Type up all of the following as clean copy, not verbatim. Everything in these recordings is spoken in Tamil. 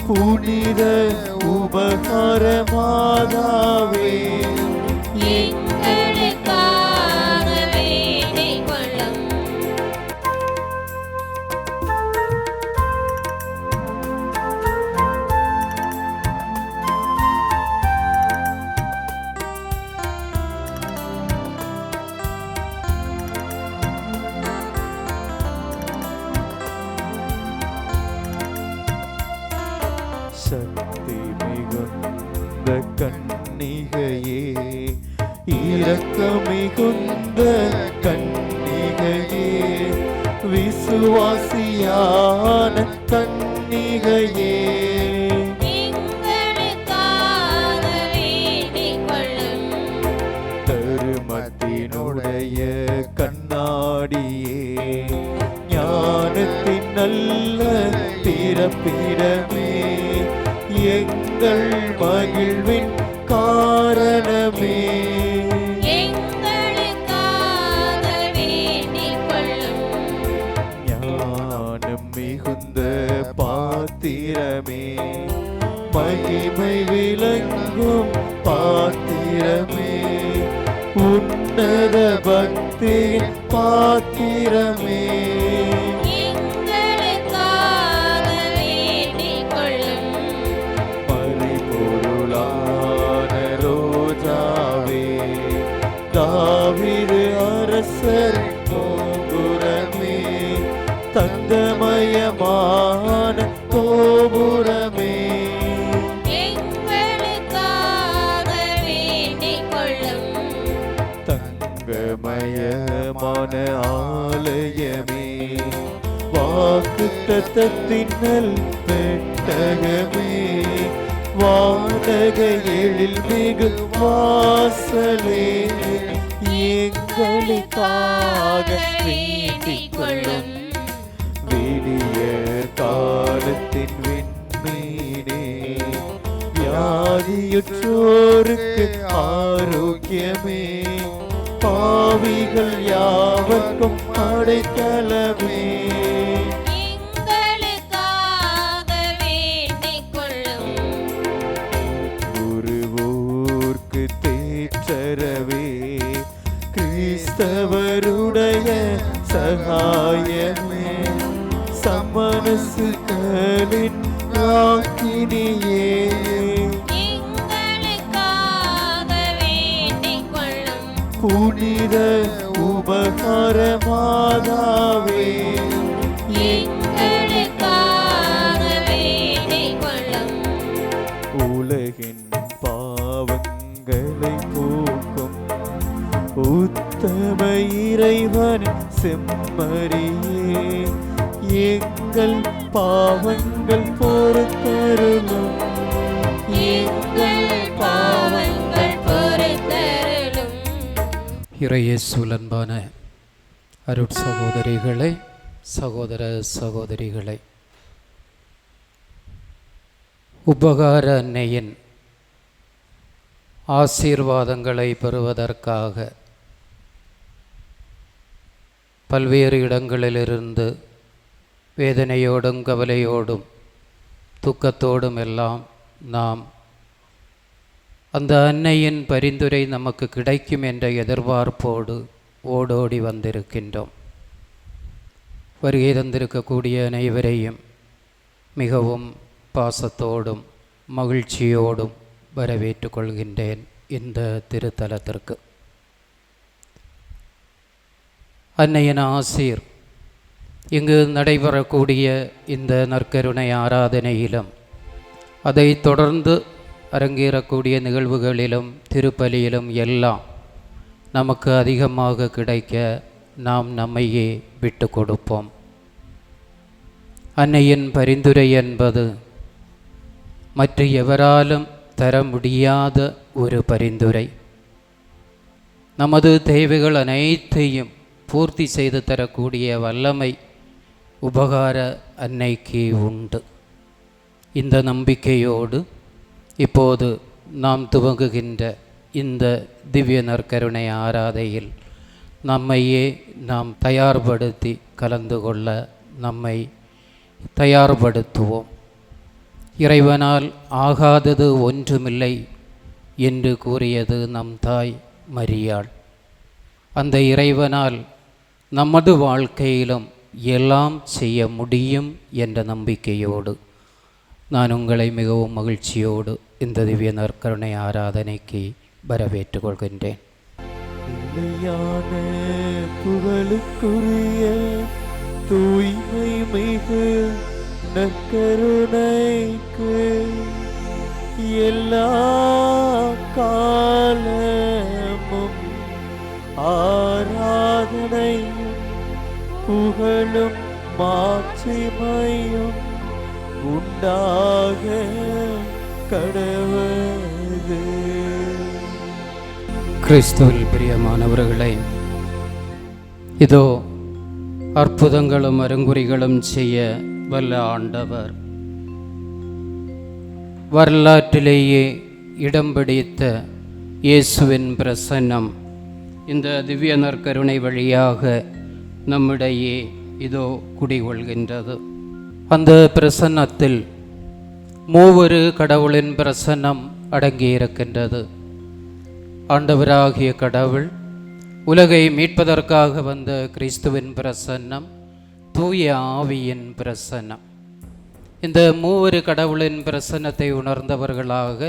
புனித உபகார மாதாவே எங்களுக்காக வேண்டிக் கொள்ளும். சக்தி மிகுந்த கன்னிகையே, இரக்கம் மிகுந்த கன்னிகையே, விசுவாசியான கன்னிகையே, எங்களுக்காக வேண்டிக் கொள்ளும். தருமத்தினுடைய கண்ணாடியே, ஞானத்தின் நல்ல பிறப்பிடமே, எங்கள் மகிழ்வின் காரணமே, எங்களுக்காக வேண்டிக் கொள்ளும். ஞானம் மிகுந்த பாத்திரமே, மகிமை விளங்கும் பாத்திரமே, உன்னத பக்தியின் பாத்திரமே, எங்களுக்காக வேண்டிக் கொள்ளும். பரிபொருளான ரோஜாவே, தாவீது அரசர் கோபுரமே, தங்கமயமான கோபுரமே, எங்களுக்காக வேண்டிக் கொள்ளும். தங்கமயமான ஆலயமே, வாக்குத்தத்தத்தின் நல் பெட்டகமே, வானக எழில் மிகு வாசலே, எங்களுக்காக வேண்டிக் கொள்ளும். விடியற் காலத்தின் விண்மீனே, வியாதியுற்றோருக்கு ஆரோக்கியமே, பாவிகள் யாவர்க்கும் அடைக்கலமே, எங்களுக்காக வேண்டிக் கொள்ளும். குருவோர்க்கு தேற்றரவே, கிறிஸ்தவருடைய சகாயமே, சமணசுகளின் ராக்கினியே, எங்களுக்காக வேண்டிக் கொள்ளும். புனித உபகார மாதாவே எங்களுக்காக வேண்டிக் கொள்ளும். உலகின் பாவங்களை போக்கும் உத்தம இறைவன் செம்மறியே, எங்கள் பாவங்கள் பொறுத்தருளும், எங்கள் பாவங்கள் பொறுத்தருளும். இறையேசுவில் அன்பான அருட்சகோதரிகளே, சகோதர சகோதரிகளே, உபகார அன்னையின் ஆசீர்வாதங்களை பெறுவதற்காக பல்வேறு இடங்களிலிருந்து வேதனையோடும் கவலையோடும் துக்கத்தோடும் எல்லாம் நாம் அந்த அன்னையின் பரிந்துரை நமக்கு கிடைக்கும் என்ற எதிர்பார்ப்போடு ஓடோடி வந்திருக்கின்றோம். வருகை தந்திருக்கக்கூடிய அனைவரையும் மிகவும் பாசத்தோடும் மகிழ்ச்சியோடும் வரவேற்றுக் கொள்கின்றேன் இந்த திருத்தலத்திற்கு. அன்னையின் ஆசீர் இங்கு நடைபெறக்கூடிய இந்த நற்கருணை ஆராதனையிலும் அதை தொடர்ந்து அரங்கேறக்கூடிய நிகழ்வுகளிலும் திருப்பலியிலும் எல்லாம் நமக்கு அதிகமாக கிடைக்க நாம் நம்மையே விட்டு கொடுப்போம். அன்னையின் பரிந்துரை என்பது மற்ற எவராலும் தர முடியாத ஒரு பரிந்துரை. நமது தேவைகள் அனைத்தையும் பூர்த்தி செய்து தரக்கூடிய வல்லமை உபகார அன்னைக்கு உண்டு. இந்த நம்பிக்கையோடு இப்போது நாம் துவங்குகின்ற இந்த திவ்ய நற்கருணை ஆராதையில் நம்மையே நாம் தயார்படுத்தி கலந்து கொள்ள நம்மை தயார்படுத்துவோம். இறைவனால் ஆகாதது ஒன்றுமில்லை என்று கூறியது நம் தாய் மரியாள். அந்த இறைவனால் நமது வாழ்க்கையிலும் எல்லாம் செய்ய முடியும் என்ற நம்பிக்கையோடு நான் உங்களை மிகவும் மகிழ்ச்சியோடு இந்த திவ்ய நற்கருணை ஆராதனைக்கு வரவேற்றுக் கொள்கின்றேன். நிலையான புகழுக்குரிய தூய்மை மிகு நற்கருணைக்கு எல்லா காலமும் ஆராதனையும் புகழும் மாட்சிமையும் உண்டாக கடவுளே. கிறிஸ்துவில் பிரியமானவர்களே, இதோ அற்புதங்களும் அருங்குறிகளும் செய்ய வல்ல ஆண்டவர் வரலாற்றிலேயே இடம் பிடித்த இயேசுவின் பிரசன்னம் இந்த திவ்ய நற்கருணை வழியாக நம்மிடையே இதோ குடிகொள்கின்றது. அந்த பிரசன்னத்தில் மூவரு கடவுளின் பிரசன்னம் அடங்கியிருக்கின்றது. ஆண்டவராகிய கடவுள், உலகை மீட்பதற்காக வந்த கிறிஸ்துவின் பிரசன்னம், தூய ஆவியின் பிரசன்னம். இந்த மூவரு கடவுளின் பிரசன்னத்தை உணர்ந்தவர்களாக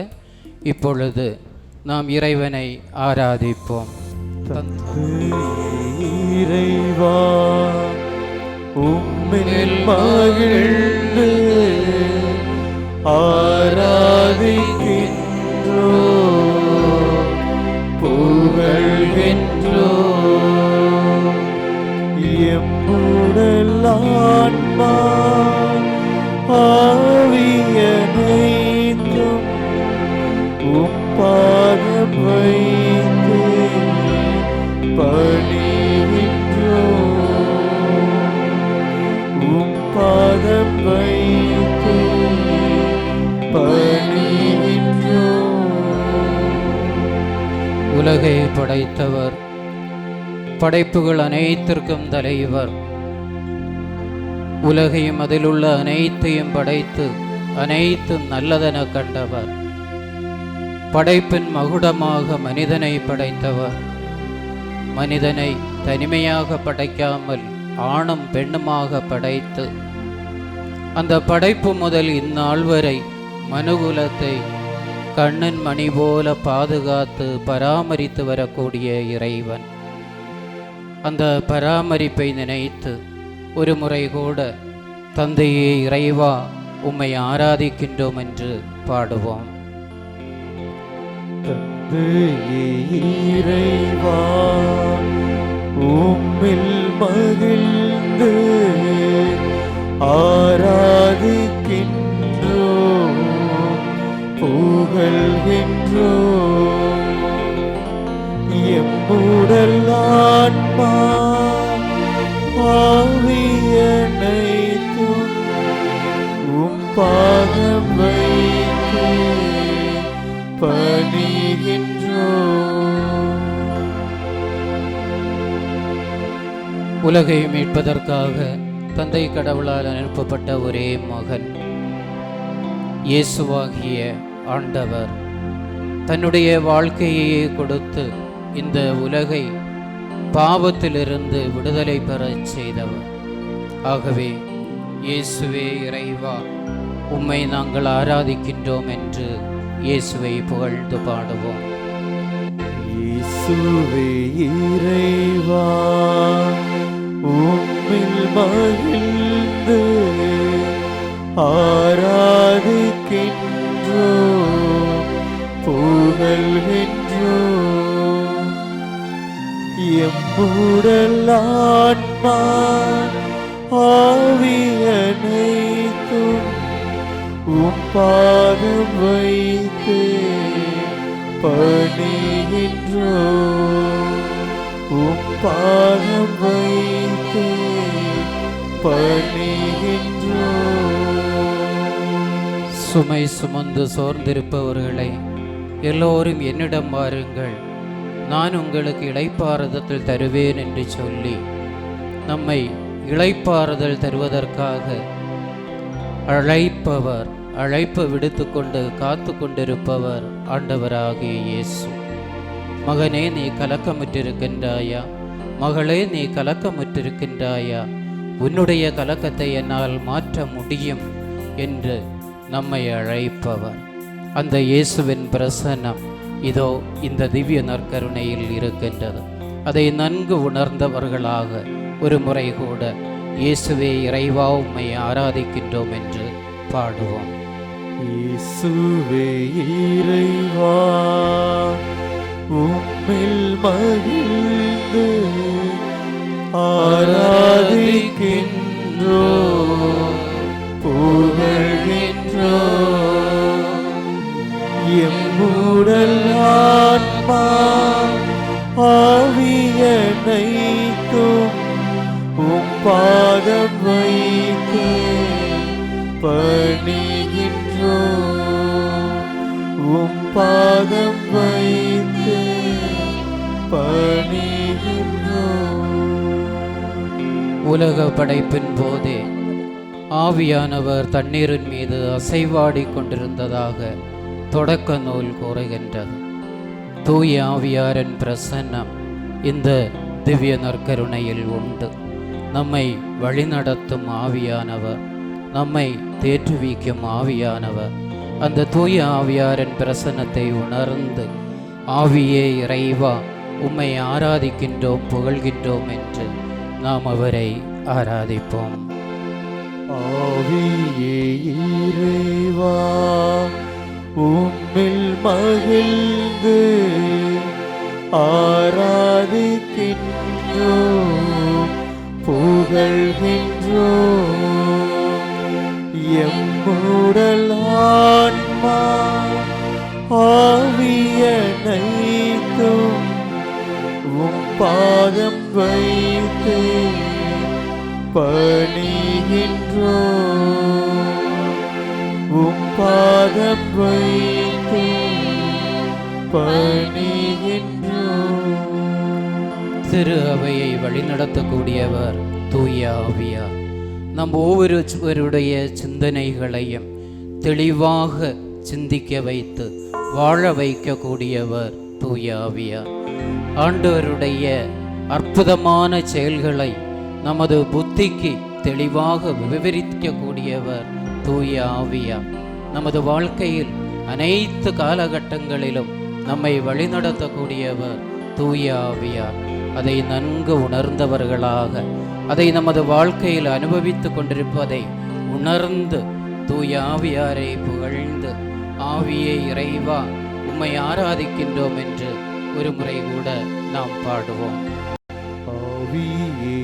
இப்பொழுது நாம் இறைவனை ஆராதிப்போம். இறைவா உம்மில் மகிழ்ந்து ஆராதிக்கின்றோம், புகழ்கின்றோம். எம்முடல் ஆன்மா ஆவியனைத்தும் உம்பாதம் வைத்து பணிகின்றோம், உம்பாதம் வைத்து பணிகின்றோம். உலகை படைத்தவர், படைப்புகள் அனைத்திற்கும் தலைவர், உலகையும் அதிலுள்ள அனைத்தையும் படைத்து அனைத்தும் நல்லதென கண்டவர், படைப்பின் மகுடமாக மனிதனை படைத்தவர், மனிதனை தனிமையாக படைக்காமல் ஆணும் பெண்ணுமாக படைத்து அந்த படைப்பு முதல் இந்நாள் வரை மனுகுலத்தை கண்ணன் மணி போல பாதுகாத்து பராமரித்து வரக்கூடிய இறைவன். அந்த பராமரிப்பை நினைத்து ஒரு முறை கூட தந்தையே இறைவா உம்மை ஆராதிக்கின்றோம் என்று பாடுவோம். தந்தையே இறைவா உம்மில் மகிழ்ந்து ஆராதிக்கின்றோம், புகழ்கின்றோம். எம்முடல் ஆன்மா ஆவியனைத்தும் உம்பாதம் வைத்து பணிகின்றோம். உலகை மீட்பதற்காக தந்தை கடவுளால் அனுப்பப்பட்ட ஒரே மகன் இயேசுவாகிய ஆண்டவர் தன்னுடைய வாழ்க்கையை கொடுத்து இந்த உலகை பாவத்திலிருந்து விடுதலை பெறச் செய்தவர். ஆகவே இயேசுவே இறைவா உம்மை நாங்கள் ஆராதிக்கின்றோம் என்று இயேசுவை புகழ்ந்து பாடுவோம். இயேசுவே இறைவா உம்மில் மகிழ்ந்து ஆராதிக்கின்றோம், புகழ்கின்றோம். எம்முடல் ஆன்மா ஆவியனைத்தும் உம்பாதம் வைத்து பணிகின்றோம், உம்பாதம் வைத்து பணிகின்றோம். சுமை சுமந்து சோர்ந்திருப்பவர்களை எல்லோரும் என்னிடம் வாருங்கள், நான் உங்களுக்கு இளைப்பாறுதல் தருவேன் என்று சொல்லி நம்மை இளைப்பாறுதல் தருவதற்காக அழைப்பவர், அழைப்பு விடுத்துக்கொண்டு காத்து கொண்டிருப்பவர் ஆண்டவராகிய இயேசு. மகனே, நீ கலக்கமுற்றிருக்கின்றாயா? மகளே, நீ கலக்கமுற்றிருக்கின்றாயா? உன்னுடைய கலக்கத்தை என்னால் மாற்ற முடியும் என்று நம்மை அழைப்பவர். அந்த இயேசுவின் பிரசன்னம் இதோ இந்த திவ்ய நற்கருணையில் இருக்கின்றது. அதை நன்கு உணர்ந்தவர்களாக ஒரு முறை கூட இயேசுவே இறைவா உம்மை ஆராதிக்கின்றோம் என்று பாடுவோம். இயேசுவே இறைவா உம்மில் மகிழ்ந்து ஆராதிக்கின்றோம், புகழ்கின்றோம். எம்முடல் ஆன்மா ஆவியனைத்தும் உம் பாதம் வைத்து பணிகின்றோம், உம் பாதம் வைத்து பணிகின்றோம். உலக படைப்பின் போதே ஆவியானவர் தண்ணீரின் மீது அசைவாடி கொண்டிருந்ததாக தொடக்க நூல் கூறுகின்றது. தூய ஆவியாரின் பிரசன்னம் இந்த திவ்ய நற்கருணையில் உண்டு. நம்மை வழிநடத்தும் ஆவியானவர், நம்மை தேற்றுவிக்கும் ஆவியானவர், அந்த தூய ஆவியாரின் பிரசன்னத்தை உணர்ந்து ஆவியே இறைவா உம்மை ஆராதிக்கின்றோம், புகழ்கின்றோம் என்று நாம் அவரை ஆராதிப்போம். ஆவியே இறைவா உம்மில் மகிழ்ந்து ஆராதிக்கின்றோம், புகழ்கின்றோம். எம்முடல் ஆன்மா ஆவியனைத்தும் உம் பாதம் வைத்து பணிகின்றோம், உம் பாதம் வைத்து பணிகின்றோம். திரு அவையை வழிநடத்தக்கூடியவர் தூய ஆவியார். நம் ஒவ்வொருவருடைய சிந்தனைகளையும் தெளிவாக சிந்திக்க வைத்து வாழ வைக்கக்கூடியவர் தூய ஆவியார். ஆண்டவருடைய அற்புதமான செயல்களை நமது புத்திக்கு தெளிவாக விவரிக்கக்கூடியவர் தூய ஆவியார். நமது வாழ்க்கையில் அனைத்து காலகட்டங்களிலும் நம்மை வழிநடத்தக்கூடியவர் தூய ஆவியார். அதை நன்கு உணர்ந்தவர்களாக, அதை நமது வாழ்க்கையில் அனுபவித்து கொண்டிருப்பதை உணர்ந்து தூய ஆவியாரை புகழ்ந்து ஆவியே இறைவா உம்மை ஆராதிக்கின்றோம் என்று ஒரு முறை கூட நாம் பாடுவோம். ஆவியே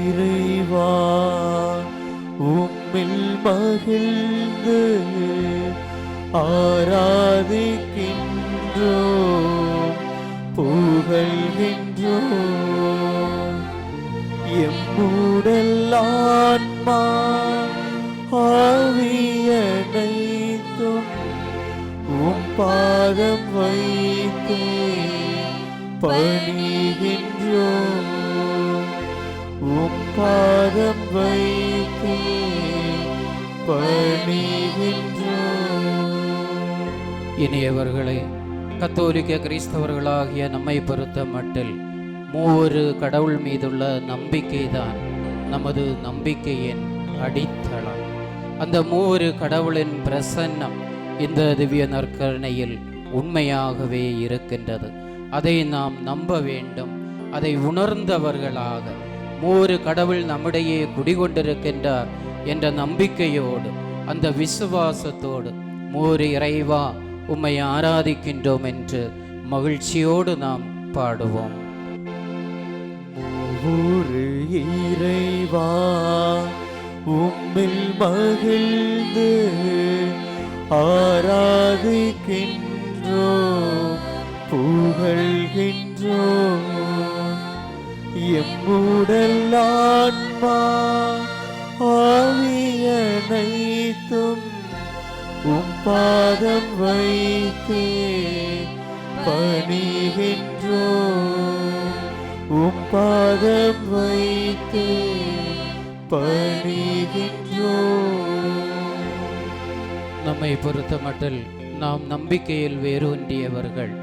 இறைவா உம்மில் மகிழ்ந்து ஆராதிக்கின்றோம், புகழ்கின்றோம். எம்முடல் ஆன்மா ஆவியனைத்தும் உம் பாதம் வைத்து பணிகின்றோம், உம் பாதம் வைத்து பணிகின்றோம். இனியவர்களே, கத்தோலிக்க கிறிஸ்தவர்களாகிய நம்மை பொறுத்த மட்டில் மூவொரு கடவுள் மீதுள்ள நம்பிக்கைதான் நமது நம்பிக்கையின் அடித்தளம். அந்த மூவொரு கடவுளின் பிரசன்னம் இந்த திவ்ய நற்கருணையில் உண்மையாகவே இருக்கின்றது. அதை நாம் நம்ப வேண்டும். அதை உணர்ந்தவர்களாக மூவொரு கடவுள் நம்மிடையே குடிகொண்டிருக்கின்றார் என்ற நம்பிக்கையோடு, அந்த விசுவாசத்தோடு மூவொரு இறைவா உம்மை ஆராதிக்கின்றோம் என்று மகிழ்ச்சியோடு நாம் பாடுவோம். மூவொரு இறைவா உம்மில் மகிழ்ந்து ஆராதிக்கின்றோம், புகழ்கின்றோம். எம்முடல் ஆன்மா ஆவியனைத்தும் உம் பாதம் வைத்து பணிகின்றோம், உம் பாதம் வைத்து பணிகின்றோம். நம்மை பொறுத்தமட்டில் நாம் நம்பிக்கையில் வேரூன்றியவர்கள்,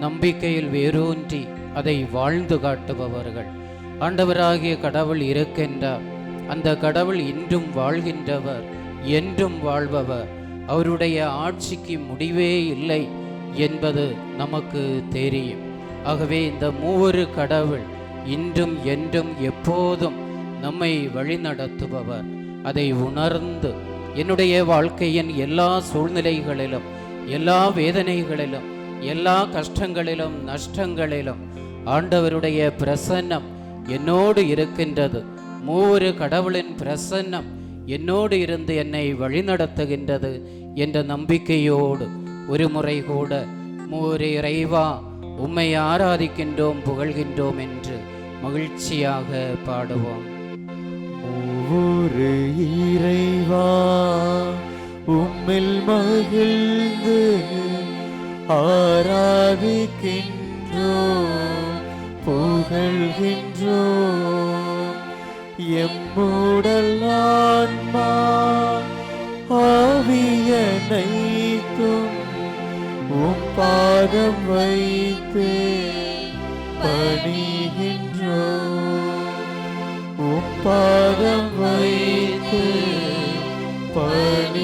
நம்பிக்கையில் வேரூன்றி அதை வாழ்ந்து காட்டுபவர்கள். ஆண்டவராகிய கடவுள் இருக்கின்றார். அந்த கடவுள் இன்றும் வாழ்கின்றவர், என்றும் வாழ்பவர். அவருடைய ஆட்சிக்கு முடிவே இல்லை என்பது நமக்கு தெரியும். ஆகவே இந்த மூவொரு கடவுள் இன்றும் என்றும் எப்போதும் நம்மை வழிநடத்துபவர். அதை உணர்ந்து என்னுடைய வாழ்க்கையின் எல்லா சூழ்நிலைகளிலும், எல்லா வேதனைகளிலும், எல்லா கஷ்டங்களிலும், நஷ்டங்களிலும் ஆண்டவருடைய பிரசன்னம் என்னோடு இருக்கின்றது. மூவொரு கடவுளின் பிரசன்னம் என்னோடு இருந்து என்னை வழிநடத்துகின்றது என்ற நம்பிக்கையோடு ஒரு முறை கூட மூவொரு இறைவா உம்மை ஆராதிக்கின்றோம், புகழ்கின்றோம் என்று மகிழ்ச்சியாக பாடுவோம். ஒவ்வொரு இறைவா உம்மில் மகிழ்ந்து ஆராதிக்கின்றோம், புகழ்கின்றோம். எம்முடல் ஆன்மா ஆவியனைத்தும் உம் பாதம் வைத்து பணிகின்றோம், உம் பாதம் வைத்து பணிகின்றோம்,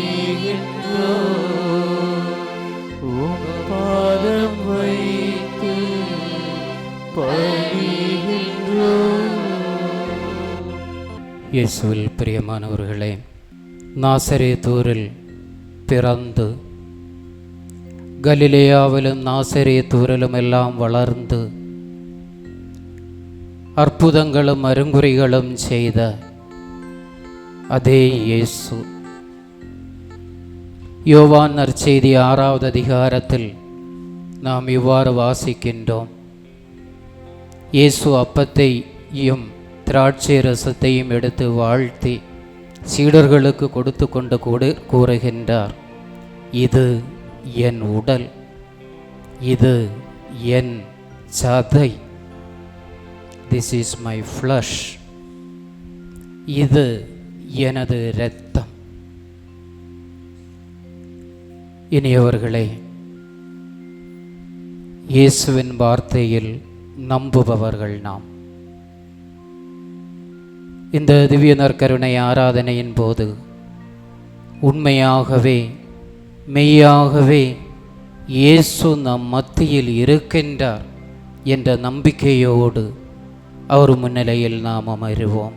உம் பாதம் வைத்து பணிகின்றோம். இயேசுவில் பிரியமானவர்களே, நாசரேத்தூரில் பிறந்து கலிலேயாவிலும் நாசரேத்தூரிலும் எல்லாம் வளர்ந்து அற்புதங்களும் அருங்குறிகளும் செய்த அதே இயேசு யோவான் நற்செய்தி 6வது அதிகாரத்தில் நாம் இவ்வாறு வாசிக்கின்றோம். இயேசு அப்பத்தையும் திராட்சை ரசத்தையும் எடுத்து வாழ்த்தி சீடர்களுக்கு கொடுத்து கொண்டு கூறுகின்றார், இது என் உடல், இது என் சதை, திஸ் இஸ் மை ஃப்ளஷ், இது எனது இரத்தம். இனியவர்களே, இயேசுவின் வார்த்தையில் நம்புபவர்கள் நாம். இந்த திவ்ய நற்கருணை ஆராதனையின் போது உண்மையாகவே மெய்யாகவே இயேசு நம் மத்தியில் இருக்கின்றார் என்ற நம்பிக்கையோடு அவர் முன்னிலையில் நாம் அமருவோம்.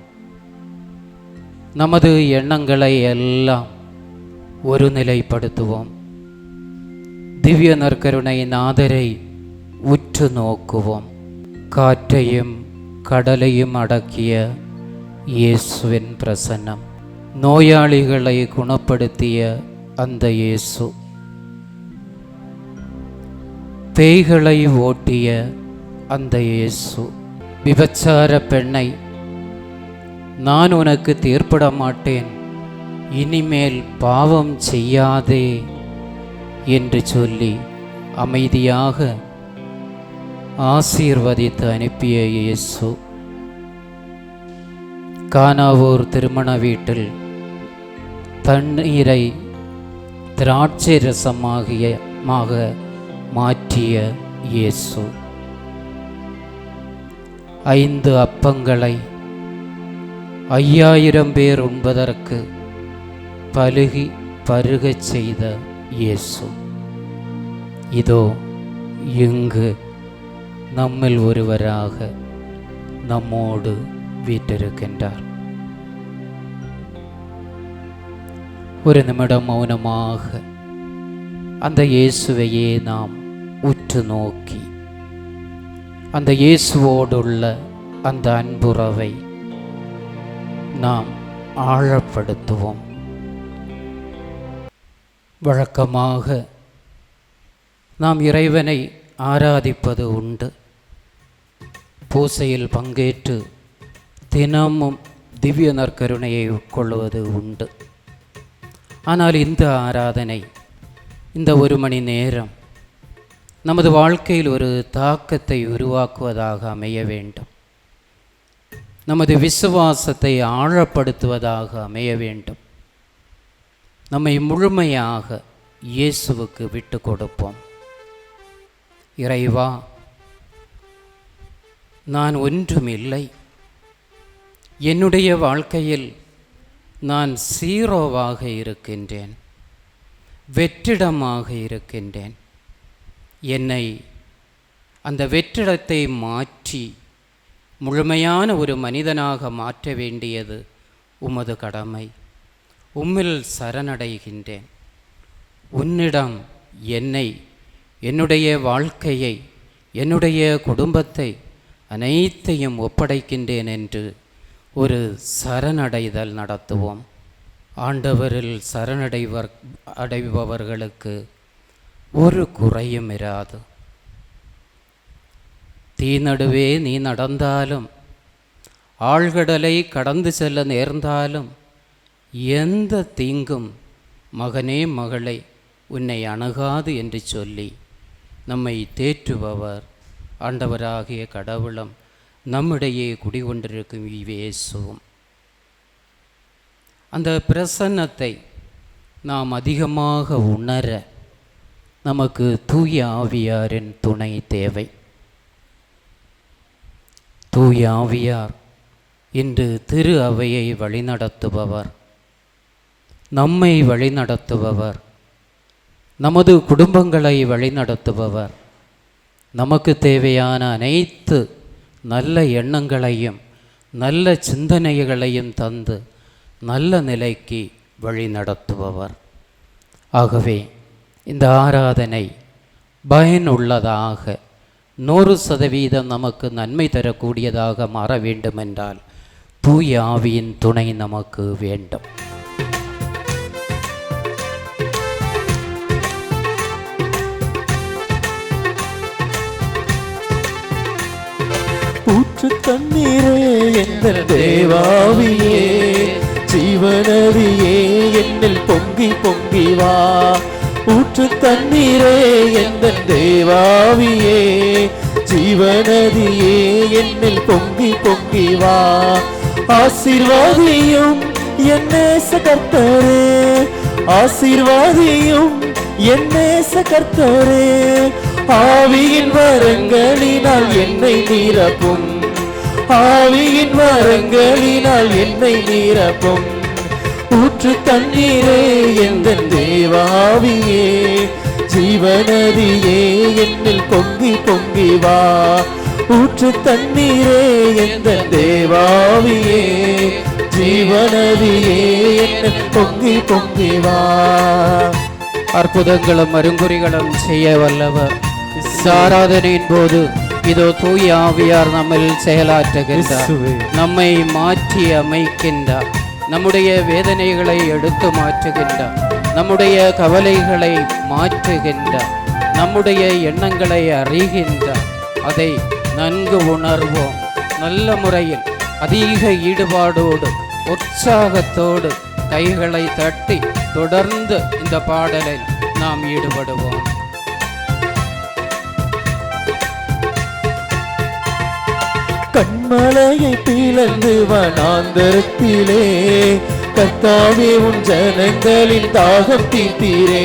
நமது எண்ணங்களை எல்லாம் ஒருநிலைப்படுத்துவோம். திவ்ய நற்கருணை நாதரை உற்று நோக்குவோம். காற்றையும் கடலையும் அடக்கிய இயேசுவின் பிரசன்னம், நோயாளிகளை குணப்படுத்திய அந்த இயேசு, பேய்களை ஓட்டிய அந்த இயேசு, விபச்சார பெண்ணை நான் உனக்கு தீர்ப்பிட மாட்டேன், இனிமேல் பாவம் செய்யாதே என்று சொல்லி அமைதியாக ஆசீர்வதித்து அனுப்பிய இயேசு, கானாவூர் திருமண வீட்டில் தண்ணீரை திராட்சை ரசமாக மாற்றிய இயேசு, 5 அப்பங்களை 5000 பேர் உண்பதற்கு பலுகி பருகச் செய்த இயேசு, இதோ இங்கு நம்மில் ஒருவராக நம்மோடு வீற்றிருக்கின்றார். ஒரு நிமிடம் மௌனமாக அந்த இயேசுவையே நாம் உற்று நோக்கி அந்த இயேசுவோடுள்ள அந்த அன்புறவை நாம் ஆழப்படுத்துவோம். வழக்கமாக நாம் இறைவனை ஆராதிப்பது உண்டு, பூசையில் பங்கேற்று தினமும் திவ்ய நற்கருணையை உட்கொள்வது உண்டு. ஆனால் இந்த ஆராதனை, இந்த 1 மணி நேரம் நமது வாழ்க்கையில் ஒரு தாக்கத்தை உருவாக்குவதாக அமைய வேண்டும். நமது விசுவாசத்தை ஆழப்படுத்துவதாக அமைய வேண்டும். நம்மை முழுமையாக இயேசுவுக்கு விட்டு கொடுப்போம். இறைவா, நான் ஒன்றுமில்லை, என்னுடைய வாழ்க்கையில் நான் சீரோவாக இருக்கின்றேன், வெற்றிடமாக இருக்கின்றேன். என்னை அந்த வெற்றிடத்தை மாற்றி முழுமையான ஒரு மனிதனாக மாற்ற வேண்டியது உமது கடமை. உம்மில் சரணடைகின்றேன். உன்னிடம் என்னை, என்னுடைய வாழ்க்கையை, என்னுடைய குடும்பத்தை அனைத்தையும் ஒப்படைக்கின்றேன் என்று ஒரு சரணடைதல் நடத்துவோம். ஆண்டவரில் அடைபவர்களுக்கு ஒரு குறையும் இராது. தீநடுவே நீ நடந்தாலும், ஆழ்கடலை கடந்து செல்ல நேர்ந்தாலும், எந்த தீங்கும் மகனே மகளே உன்னை அணுகாது என்று சொல்லி நம்மை தேற்றுபவர் ஆண்டவராகிய கடவுளும் நம்மிடையே குடிகொண்டிருக்கும் இயேசுவும். அந்த பிரசன்னத்தை நாம் அதிகமாக உணர நமக்கு தூய ஆவியாரின் துணை தேவை. தூய ஆவியார் இன்று திரு அவையை வழிநடத்துபவர், நம்மை வழிநடத்துபவர், நமது குடும்பங்களை வழிநடத்துபவர். நமக்கு தேவையான அனைத்து நல்ல எண்ணங்களையும் நல்ல சிந்தனைகளையும் தந்து நல்ல நிலைக்கு வழிநடத்துபவர். ஆகவே இந்த ஆராதனை பயனுள்ளதாக 100% நமக்கு நன்மை தரக்கூடியதாக மாற வேண்டுமென்றால் தூய ஆவியின் துணை நமக்கு வேண்டும். ஊற்று தண்ணீரே எங்கள் தேவாவியே, ஜீவநதியே என்னில் பொங்கி பொங்கி வா. ஊற்று தண்ணீரே எங்கள் தேவாவியே, ஜீவநதியே என்னில் பொங்கி பொங்கி வா. ஆசீர்வாதியும் என் நேச கர்த்தரே, ஆசீர்வாதியும் என் நேச கர்த்தரே. ஆவியின் வரங்களினால் என்னை நிரப்பும், ஆவியின் வரங்களினால் என்னை நிரப்பும். ஊற்று தண்ணீரே எந்தன் தேவாவியே, ஜீவநதியே என்னில் பொங்கி பொங்கி வா. ஊற்று தண்ணீரே எந்தன் தேவாவியே, ஜீவநதியே என்னில் பொங்கி பொங்கி வா. அற்புதங்களும் அருங்குறிகளும் செய்ய வல்லவர். ஆராதனையின் போது இதோ தூய ஆவியார் நம்மில் செயலாற்றுகின்றார், நம்மை மாற்றி அமைக்கின்றார், நம்முடைய வேதனைகளை எடுத்து மாற்றுகின்றார், நம்முடைய கவலைகளை மாற்றுகின்றார், நம்முடைய எண்ணங்களை அறிகின்றார். அதை நன்கு உணர்வோம். நல்ல முறையில் அதிக ஈடுபாடோடு உற்சாகத்தோடு கைகளை தட்டி தொடர்ந்து இந்த பாடலில் நாம் ஈடுபடுவோம். கண்மலையை பிளந்து வனாந்தரத்திலே கர்த்தாவே உன் ஜனங்களின் தாகம் தீர்த்தீரே.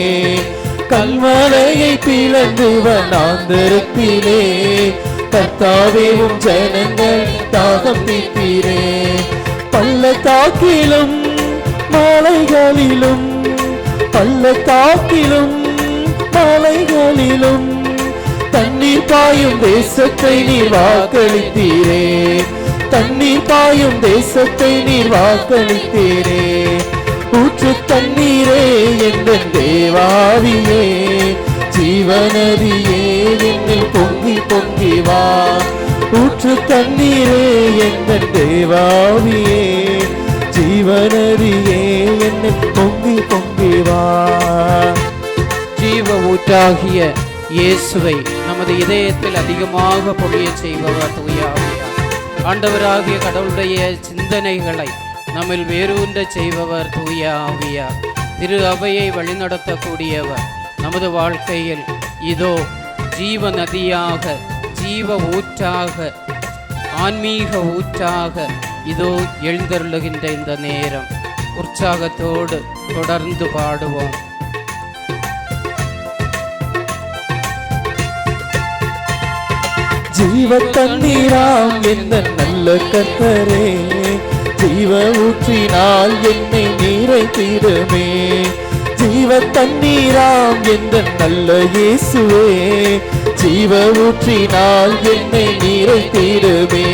கண்மலையை பிளந்து வனாந்தரத்திலே கர்த்தாவே உன் ஜனங்களின் தாகம் தீர்த்தீரே. பள்ளத்தாக்கிலும் மலைகளிலும், பள்ளத்தாக்கிலும் மலைகளிலும் தண்ணீர் பாயும் தேசத்தை நீர் வாக்களித்தீரே. தண்ணீர் பாயும் தேசத்தை நீர் வாக்களித்தீரே. ஊற்று தண்ணீரே எந்தன் தேவாவியே, ஜீவநதியே என்னில் பொங்கி பொங்கி வா. ஊற்று தண்ணீரே எந்தன் தேவாவியே, ஜீவநதியே என்னில் பொங்கி பொங்கி வா. ஜீவ ஊற்றாகிய இயேசுவை நமது இதயத்தில் அதிகமாக பொழிய செய்பவர் தூய ஆவியார். ஆண்டவராகிய கடவுளுடைய சிந்தனைகளை நம்மில் வேரூன்ற செய்பவர் தூய ஆவியார். திரு அவையை வழிநடத்தக்கூடியவர். நமது வாழ்க்கையில் இதோ ஜீவ நதியாக, ஜீவ ஊற்றாக, ஆன்மீக ஊற்றாக இதோ எழுந்தருளுகின்ற இந்த நேரம் உற்சாகத்தோடு தொடர்ந்து பாடுவோம். ஜீவ தண்ணீராம் என்ன நல்ல கர்த்தரே, ஜீவ ஊற்றினால் என்னை நீரை தீருமே. ஜீவ தண்ணீராம் என்ற நல்ல இயேசுவே, ஜீவ ஊற்றினால் என்னை நீரை தீருமே.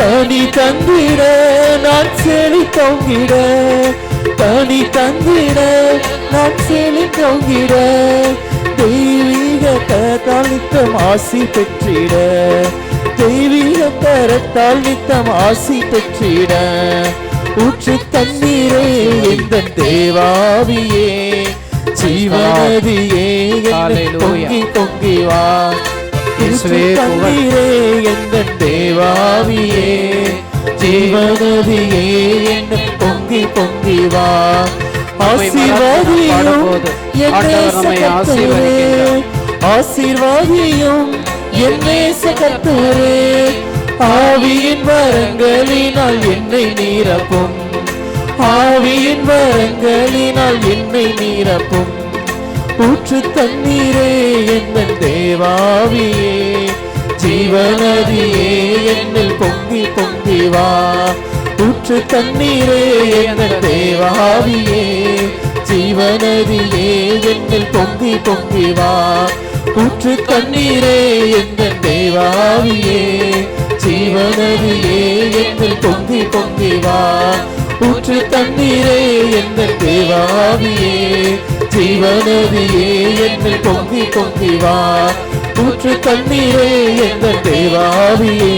தனி தந்திட நான் செழித்தோங்கிட, தனி தந்திட நான் செழித்தோங்கிட, தெய்வீக கரத்தால் நித்தம் ஆசி பெற்றிட, தெய்வீக கரத்தால் நித்தம் ஆசி பெற்றிட. ஊற்று தண்ணீரே எந்த தேவாவியே, ஜீவநதியே என்னை பொங்கி பொங்கி வா. ஊற்று தண்ணீரே எந்த தேவாவியே, ஜீவநதியே என்னை பொங்கி பொங்கி வா. ஆசீர்வாதியும் ஆசீர்வாதியும் என்னே கர்த்தரே, ஆவியின் வரங்களினால் என்னை நீரப்பும், ஆவியின் வரங்களினால் என்னை நீரப்பும். ஊற்று தண்ணீரே என்ன தேவாவியே, ஜீவநதியே என்னில் பொங்கி பொங்கி வா. ஊற்று தண்ணீரே என்ன தேவாவியே, ஜீவநதியே என்னில் பொங்கி பொங்கி வா. ஊற்று தண்ணீரே என்ன தேவாவியே, ஜீவநதியே என்னில் பொங்கி பொங்கி வா. ஊற்று தண்ணீரே என்ன தேவாவியே, ஜீவநதியே என்னில் பொங்கி பொங்கி வா. ஊற்று தண்ணீரே என்ன தேவாவியே,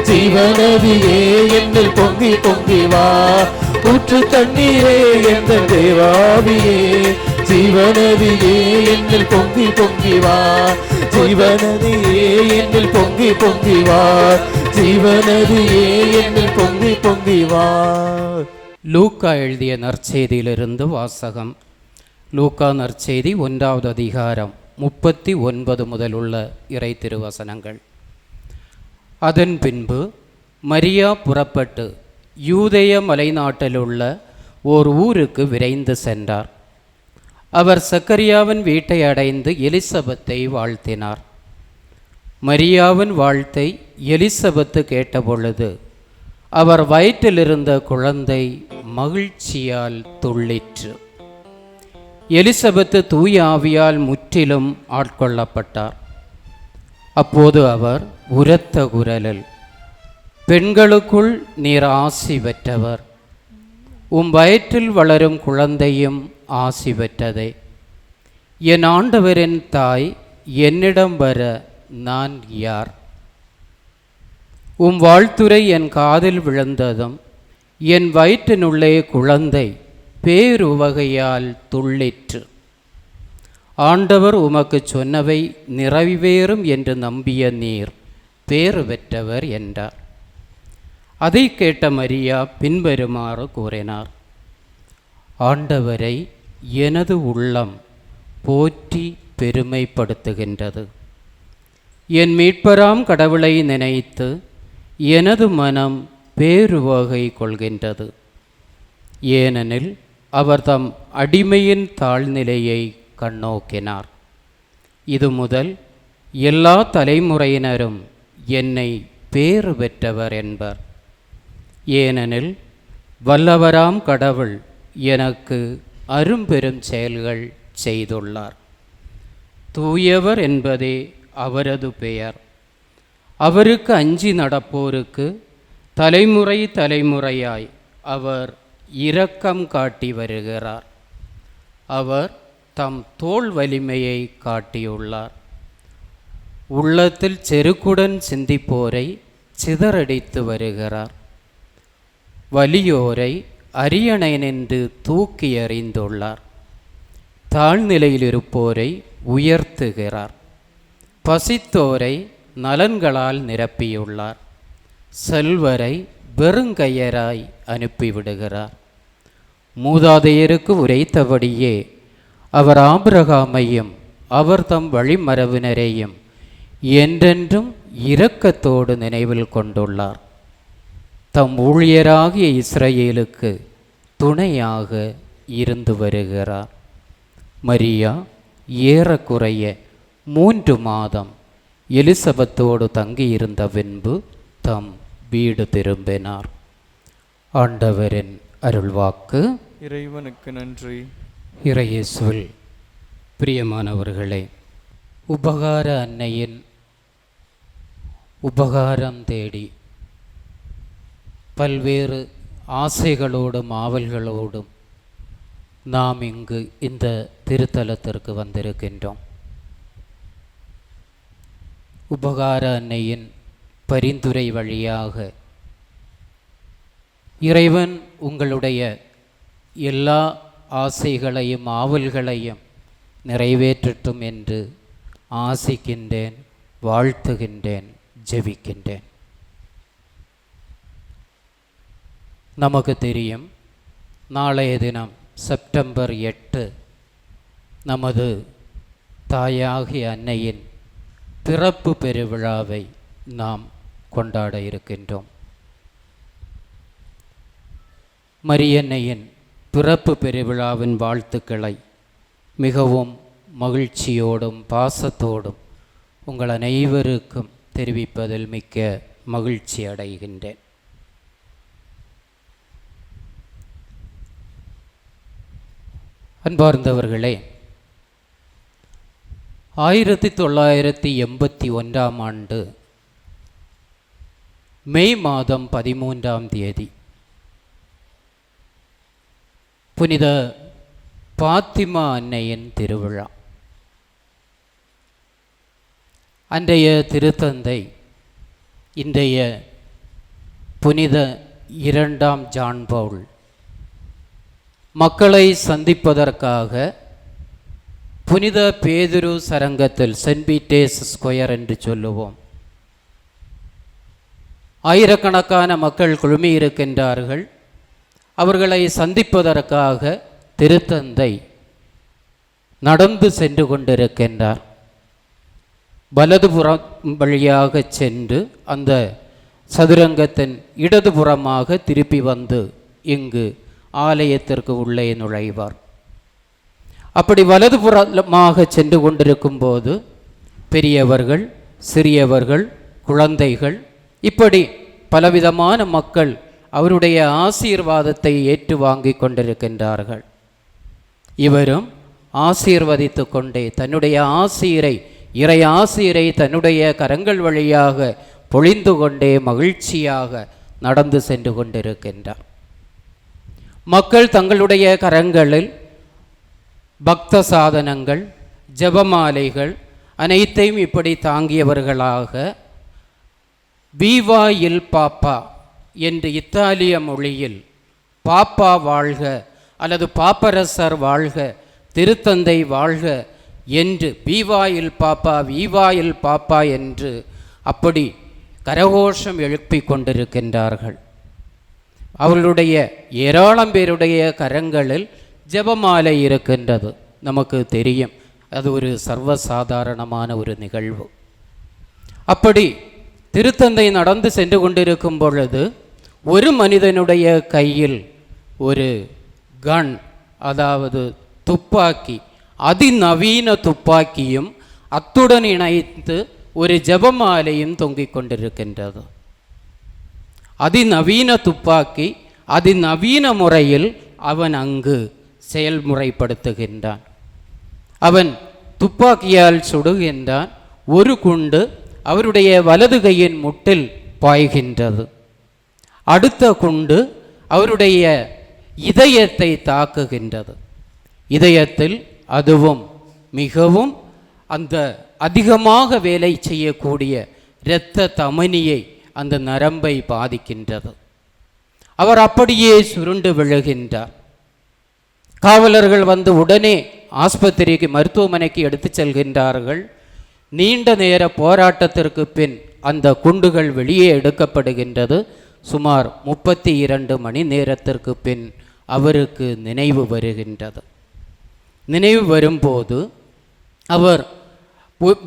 ஜீவநதியே என்னில் பொங்கி பொங்கி வா. ஊற்று தண்ணீரே என்ன தேவாவியே, ஜீவநதியே என்னில் பொங்கி பொங்கி வா. ஜீவநதியே என்னில் பொங்கி பொங்கி வா, ஜீவநதியே என்னில் பொங்கி பொங்கி வா. லூக்கா எழுதிய நற்செய்தியிலிருந்து வாசகம். லூக்கா நற்செய்தி 1வது அதிகாரம் 39 முதல் உள்ள இறை திருவசனங்கள். அதன் பின்பு மரியா புறப்பட்டு யூதேய மலைநாட்டிலுள்ள ஓர் ஊருக்கு விரைந்து சென்றார். அவர் சக்கரியாவின் வீட்டை அடைந்து எலிசபெத்தை வாழ்த்தினார். மரியாவின் வாழ்த்தை எலிசபெத்து கேட்டபொழுது அவர் வயிற்றிலிருந்த குழந்தை மகிழ்ச்சியால் துள்ளிற்று. எலிசபெத்து தூய ஆவியால் முற்றிலும் ஆட்கொள்ளப்பட்டார். அப்போது அவர் உரத்த குரலில், பெண்களுக்குள் நீர் ஆசி பெற்றவர், உம் வயிற்றில் வளரும் குழந்தையும் ஆசி பெற்றதே. என் ஆண்டவரின் தாய் என்னிடம் வர நான் யார்? உம் வாழ்த்துரை என் காதில் விழுந்ததும் என் வயிற்றினுள்ளே குழந்தை பேருவகையால் துள்ளிற்று. ஆண்டவர் உமக்கு சொன்னவை நிறைவேறும் என்று நம்பிய நீர் பேறு பெற்றவர் என்றார். அதை கேட்ட மரியா பின்வருமாறு கூறினார்: ஆண்டவரை எனது உள்ளம் போற்றி பெருமைப்படுத்துகின்றது. என் மீட்பராம் கடவுளை நினைத்து எனது மனம் பேருவகை கொள்கின்றது. ஏனெனில் அவர் தம் அடிமையின் தாழ்நிலையை கண்ணோக்கினார். இது முதல் எல்லா தலைமுறையினரும் என்னை பேறு பெற்றவர் என்பர். ஏனெனில் வல்லவராம் கடவுள் எனக்கு அரும்பெரும் செயல்கள் செய்துள்ளார். தூயவர் என்பதே அவரது பெயர். அவருக்கு அஞ்சி நடப்போருக்கு தலைமுறை தலைமுறையாய் அவர் இரக்கம் காட்டி வருகிறார். அவர் தம் தோள் வலிமையை காட்டியுள்ளார். உள்ளத்தில் செருக்குடன் சிந்திப்போரை சிதறடித்து வருகிறார். வலியோரை அரியணை நின்று தூக்கி எறிந்துள்ளார். தாழ்நிலையில் இருப்போரை உயர்த்துகிறார். பசித்தோரை நலன்களால் நிரப்பியுள்ளார். செல்வரை வெறுங்கையராய் அனுப்பிவிடுகிறார். மூதாதையருக்கு உரைத்தபடியே அவர் ஆபிரகாமையும் அவர் தம் வழிமரபினரையும் என்றென்றும் இரக்கத்தோடு நினைவில் கொண்டுள்ளார். தம் ஊழியராகிய இஸ்ரவேலுக்கு துணையாக இருந்து வருகிறார். மரியா ஏறக்குறைய 3 மாதம் எலிசபெத்தோடு தங்கியிருந்த பின்பு தம் வீடு திரும்பினார். ஆண்டவரின் அருள்வாக்கு. இறைவனுக்கு நன்றி. இறையேசுவில் பிரியமானவர்களே, உபகார அன்னையின் உபகாரம் தேடி பல்வேறு ஆசைகளோடும் ஆவல்களோடும் நாம் இங்கு இந்த திருத்தலத்திற்கு வந்திருக்கின்றோம். உபகார அன்னையின் பரிந்துரை வழியாக இறைவன் உங்களுடைய எல்லா ஆசைகளையும் ஆவல்களையும் நிறைவேற்றட்டும் என்று ஆசிக்கின்றேன், வாழ்த்துகின்றேன், ஜெபிக்கின்றேன். நமக்கு தெரியும், நாளைய தினம் செப்டம்பர் 8 நமது தாயாகிய அன்னையின் பிறப்பு பெருவிழாவை நாம் கொண்டாட இருக்கின்றோம். மரியன்னையின் பிறப்பு பெருவிழாவின் வாழ்த்துக்களை மிகவும் மகிழ்ச்சியோடும் பாசத்தோடும் உங்கள் அனைவருக்கும் தெரிவிப்பதில் மிக்க மகிழ்ச்சி அடைகின்றேன். அன்பார்ந்தவர்களே, 1981 ஆண்டு மே மாதம் 13 புனித பாத்திமா அன்னையின் திருவிழா. அன்றைய திருத்தந்தை இன்றைய புனித 2ஆம் ஜான் பவுல் மக்களை சந்திப்பதற்காக புனித பேதுரு சரங்கத்தில், சென்ட் பீட்டர்ஸ் ஸ்கொயர் என்று சொல்லுவோம், ஆயிரக்கணக்கான மக்கள் குழுமியிருக்கின்றார்கள். அவர்களை சந்திப்பதற்காக திருத்தந்தை நடந்து சென்று கொண்டிருக்கின்றார். வலதுபுறம் வழியாக சென்று அந்த சதுரங்கத்தின் இடதுபுறமாக திருப்பி வந்து இங்கு ஆலயத்திற்கு உள்ளே நுழைவார். அப்படி வலதுபுறமாக சென்று கொண்டிருக்கும் போது பெரியவர்கள், சிறியவர்கள், குழந்தைகள், இப்படி பலவிதமான மக்கள் அவருடைய ஆசீர்வாதத்தை ஏற்று வாங்கி கொண்டிருக்கின்றார்கள். இவரும் ஆசீர்வதித்து கொண்டே தன்னுடைய ஆசீரை, இறை ஆசீரை தன்னுடைய கரங்கள் வழியாக பொழிந்து கொண்டே மகிழ்ச்சியாக நடந்து சென்று கொண்டிருக்கின்றார். மக்கள் தங்களுடைய கரங்களில் பக்த சாதனங்கள், ஜெபமாலைகள் அனைத்தையும் இப்படி தாங்கியவர்களாக வீவா இல் பாப்பா என்று இத்தாலிய மொழியில் பாப்பா வாழ்க அல்லது பாப்பரசர் வாழ்க, திருத்தந்தை வாழ்க என்று வீவா இல் பாப்பா என்று அப்படி கரகோஷம் எழுப்பி கொண்டிருக்கின்றார்கள். அவர்களுடைய ஏராளம் பேருடைய கரங்களில் ஜெபமாலை இருக்கின்றது. நமக்கு தெரியும், அது ஒரு சர்வசாதாரணமான ஒரு நிகழ்வு. அப்படி திருத்தந்தை நடந்து சென்று கொண்டிருக்கும் பொழுது ஒரு மனிதனுடைய கையில் ஒரு கன், அதாவது துப்பாக்கி, அதிநவீன துப்பாக்கியும் அத்துடன் இணைத்து ஒரு ஜெபமாலையும் தொங்கிக் கொண்டிருக்கின்றது. அதிநவீன துப்பாக்கி, அதிநவீன முறையில் அவன் அங்கு செயல்முறைப்படுத்துகின்றான். அவன் துப்பாக்கியால் சுடுகின்றான். ஒரு குண்டு அவருடைய வலது கையின் முட்டில் பாய்கின்றது. அடுத்த குண்டு அவருடைய இதயத்தை தாக்குகின்றது. இதயத்தில் அதுவும் மிகவும் அந்த அதிகமாக வேலை செய்யக்கூடிய இரத்த தமனியை, அந்த நரம்பை பாதிக்கின்றது. அவர் அப்படியே சுருண்டு விழுகின்றார். காவலர்கள் வந்து உடனே ஆஸ்பத்திரிக்கு, மருத்துவமனைக்கு எடுத்து செல்கின்றார்கள். நீண்ட நேர போராட்டத்திற்கு பின் அந்த குண்டுகள் வெளியே எடுக்கப்படுகின்றது. சுமார் 32 மணி நேரத்திற்கு பின் அவருக்கு நினைவு வருகின்றது. நினைவு வரும்போது அவர்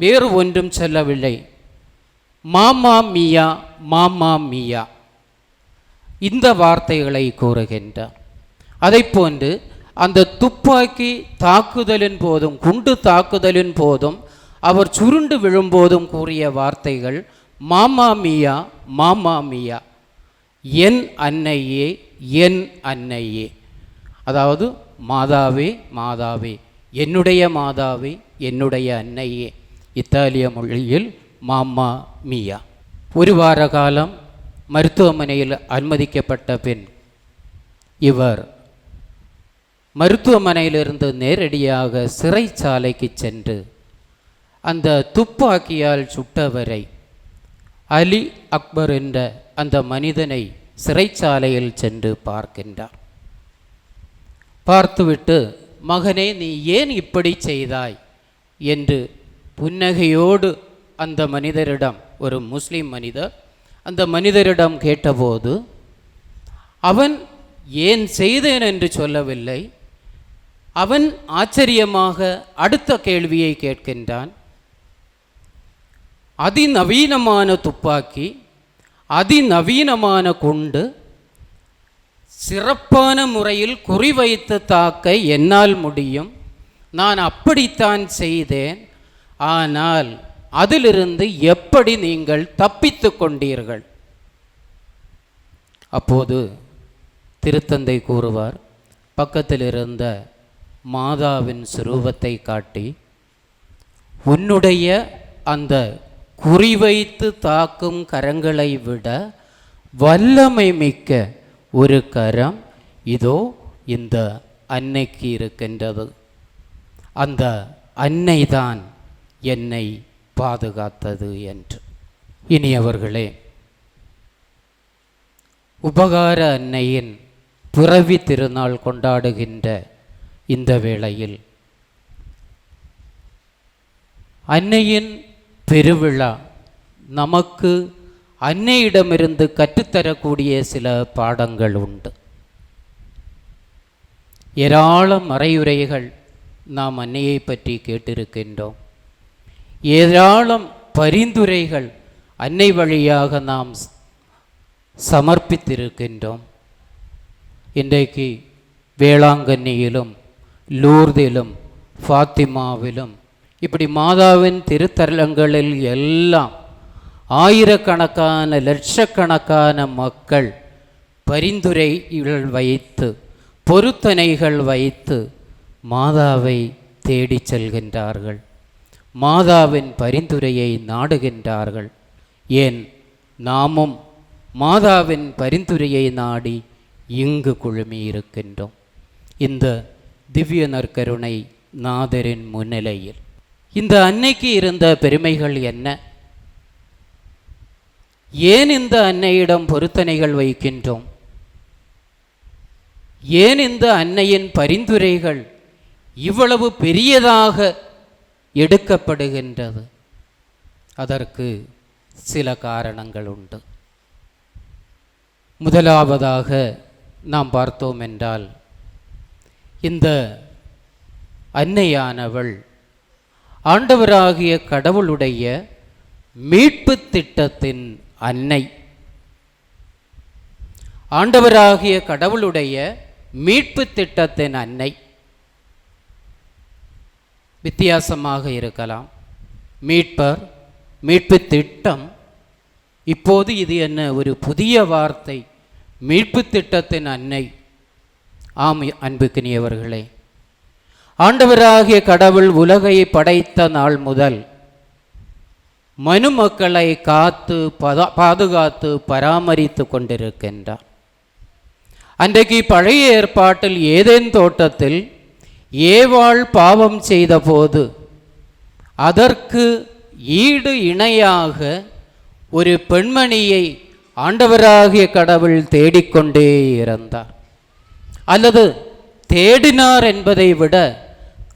வேறு ஒன்றும் சொல்லவில்லை, மாமா மியா, மாமா மியா, இந்த வார்த்தைகளை கூறுகின்றார். அதை போன்று அந்த துப்பாக்கி தாக்குதலின் போதும், குண்டு தாக்குதலின் போதும், அவர் சுருண்டு விழும்போதும் கூறிய வார்த்தைகள் மாமா மியா, மாமா மியா, என் அன்னையே, என் அன்னையே. அதாவது மாதாவே, மாதாவே, என்னுடைய மாதாவே, என்னுடைய அன்னையே. இத்தாலிய மொழியில் மாமா மியா. ஒரு வார காலம் மருத்துவமனையில் அனுமதிக்கப்பட்ட பின் இவர் மருத்துவமனையிலிருந்து நேரடியாக சிறைச்சாலைக்கு சென்று அந்த துப்பாக்கியால் சுட்டவரை அலி அக்பர் என்ற அந்த மனிதனை சிறைச்சாலையில் சென்று பார்க்கின்றார். பார்த்துவிட்டு, மகனே, நீ ஏன் இப்படி செய்தாய் என்று புன்னகையோடு அந்த மனிதரிடம், ஒரு முஸ்லிம் மனிதர் அந்த மனிதரிடம் கேட்டபோது, அவன் ஏன் செய்தேன் என்று சொல்லவில்லை. அவன் ஆச்சரியமாக அடுத்த கேள்வியை கேட்கின்றான். அதிநவீனமான துப்பாக்கி, அதிநவீனமான குண்டு, சிறப்பான முறையில் குறிவைத்து தாக்க என்னால் முடியும். நான் அப்படித்தான் செய்தேன். ஆனால் அதிலிருந்து எப்படி நீங்கள் தப்பித்து கொண்டீர்கள்? அப்போது திருத்தந்தை கூறுவார், பக்கத்தில் இருந்த மாதாவின் சுரூபத்தை காட்டி, உன்னுடைய அந்த குறிவைத்து தாக்கும் கரங்களை விட வல்லமை மிக்க ஒரு கரம் இதோ இந்த அன்னைக்கு இருக்கின்றது. அந்த அன்னைதான் என்னை பாதுகாத்தது என்று. இனியவர்களே, உபகார அன்னையின் பிறவி திருநாள் கொண்டாடுகின்ற இந்த வேளையில் அன்னையின் பெருவிழா நமக்கு அன்னையிடமிருந்து கற்றுத்தரக்கூடிய சில பாடங்கள் உண்டு. ஏராளம் மறையுரைகள் நாம் அன்னையை பற்றி கேட்டிருக்கின்றோம். ஏராளம் பரிந்துரைகள் அன்னை வழியாக நாம் சமர்ப்பித்திருக்கின்றோம். இன்றைக்கு வேளாங்கண்ணியிலும், லூர்திலும், ஃபாத்திமாவிலும், இப்படி மாதாவின் திருத்தலங்களில் எல்லாம் ஆயிரக்கணக்கான, லட்சக்கணக்கான மக்கள் பரிந்துரைகள் வைத்து, பொருத்தனைகள் வைத்து மாதாவை தேடி செல்கின்றார்கள். மாதாவின் பரிந்துரையை நாடுகின்றார்கள். ஏன், நாமும் மாதாவின் பரிந்துரையை நாடி இங்கு குழுமி இருக்கின்றோம். இந்த திவ்ய நற்கருணை நாதரின் முன்னிலையில் இந்த அன்னைக்கு இருந்த பெருமைகள் என்ன? ஏன் இந்த அன்னையிடம் பொருத்தனைகள் வைக்கின்றோம்? ஏன் இந்த அன்னையின் பரிந்துரைகள் இவ்வளவு பெரியதாக எடுக்கப்படுகின்றது? அதற்கு சில காரணங்கள் உண்டு. முதலாவதாக நாம் பார்த்தோம் என்றால், இந்த அன்னையானவள் ஆண்டவராகிய கடவுளுடைய மீட்பு திட்டத்தின் அன்னை. ஆண்டவராகிய கடவுளுடைய மீட்பு திட்டத்தின் அன்னை. வித்தியாசமாக இருக்கலாம். மீட்பர், மீட்பு திட்டம். இப்போது இது என்ன ஒரு புதிய வார்த்தை, மீட்பு திட்டத்தின் அன்னை. ஆம் அன்புக்கினியவர்களே, ஆண்டவராகிய கடவுள் உலகை படைத்த நாள் முதல் மனு மக்களை காத்து பாதுகாத்து பராமரித்து கொண்டிருக்கின்றார். அன்றைக்கு பழைய ஏற்பாட்டில் ஏதேன் தோட்டத்தில் ஏவாள் பாவம் செய்த போது அதற்கு ஈடு இணையாக ஒரு பெண்மணியை ஆண்டவராகிய கடவுள் தேடிக்கொண்டே இருந்தார். அல்லது தேடினார் என்பதை விட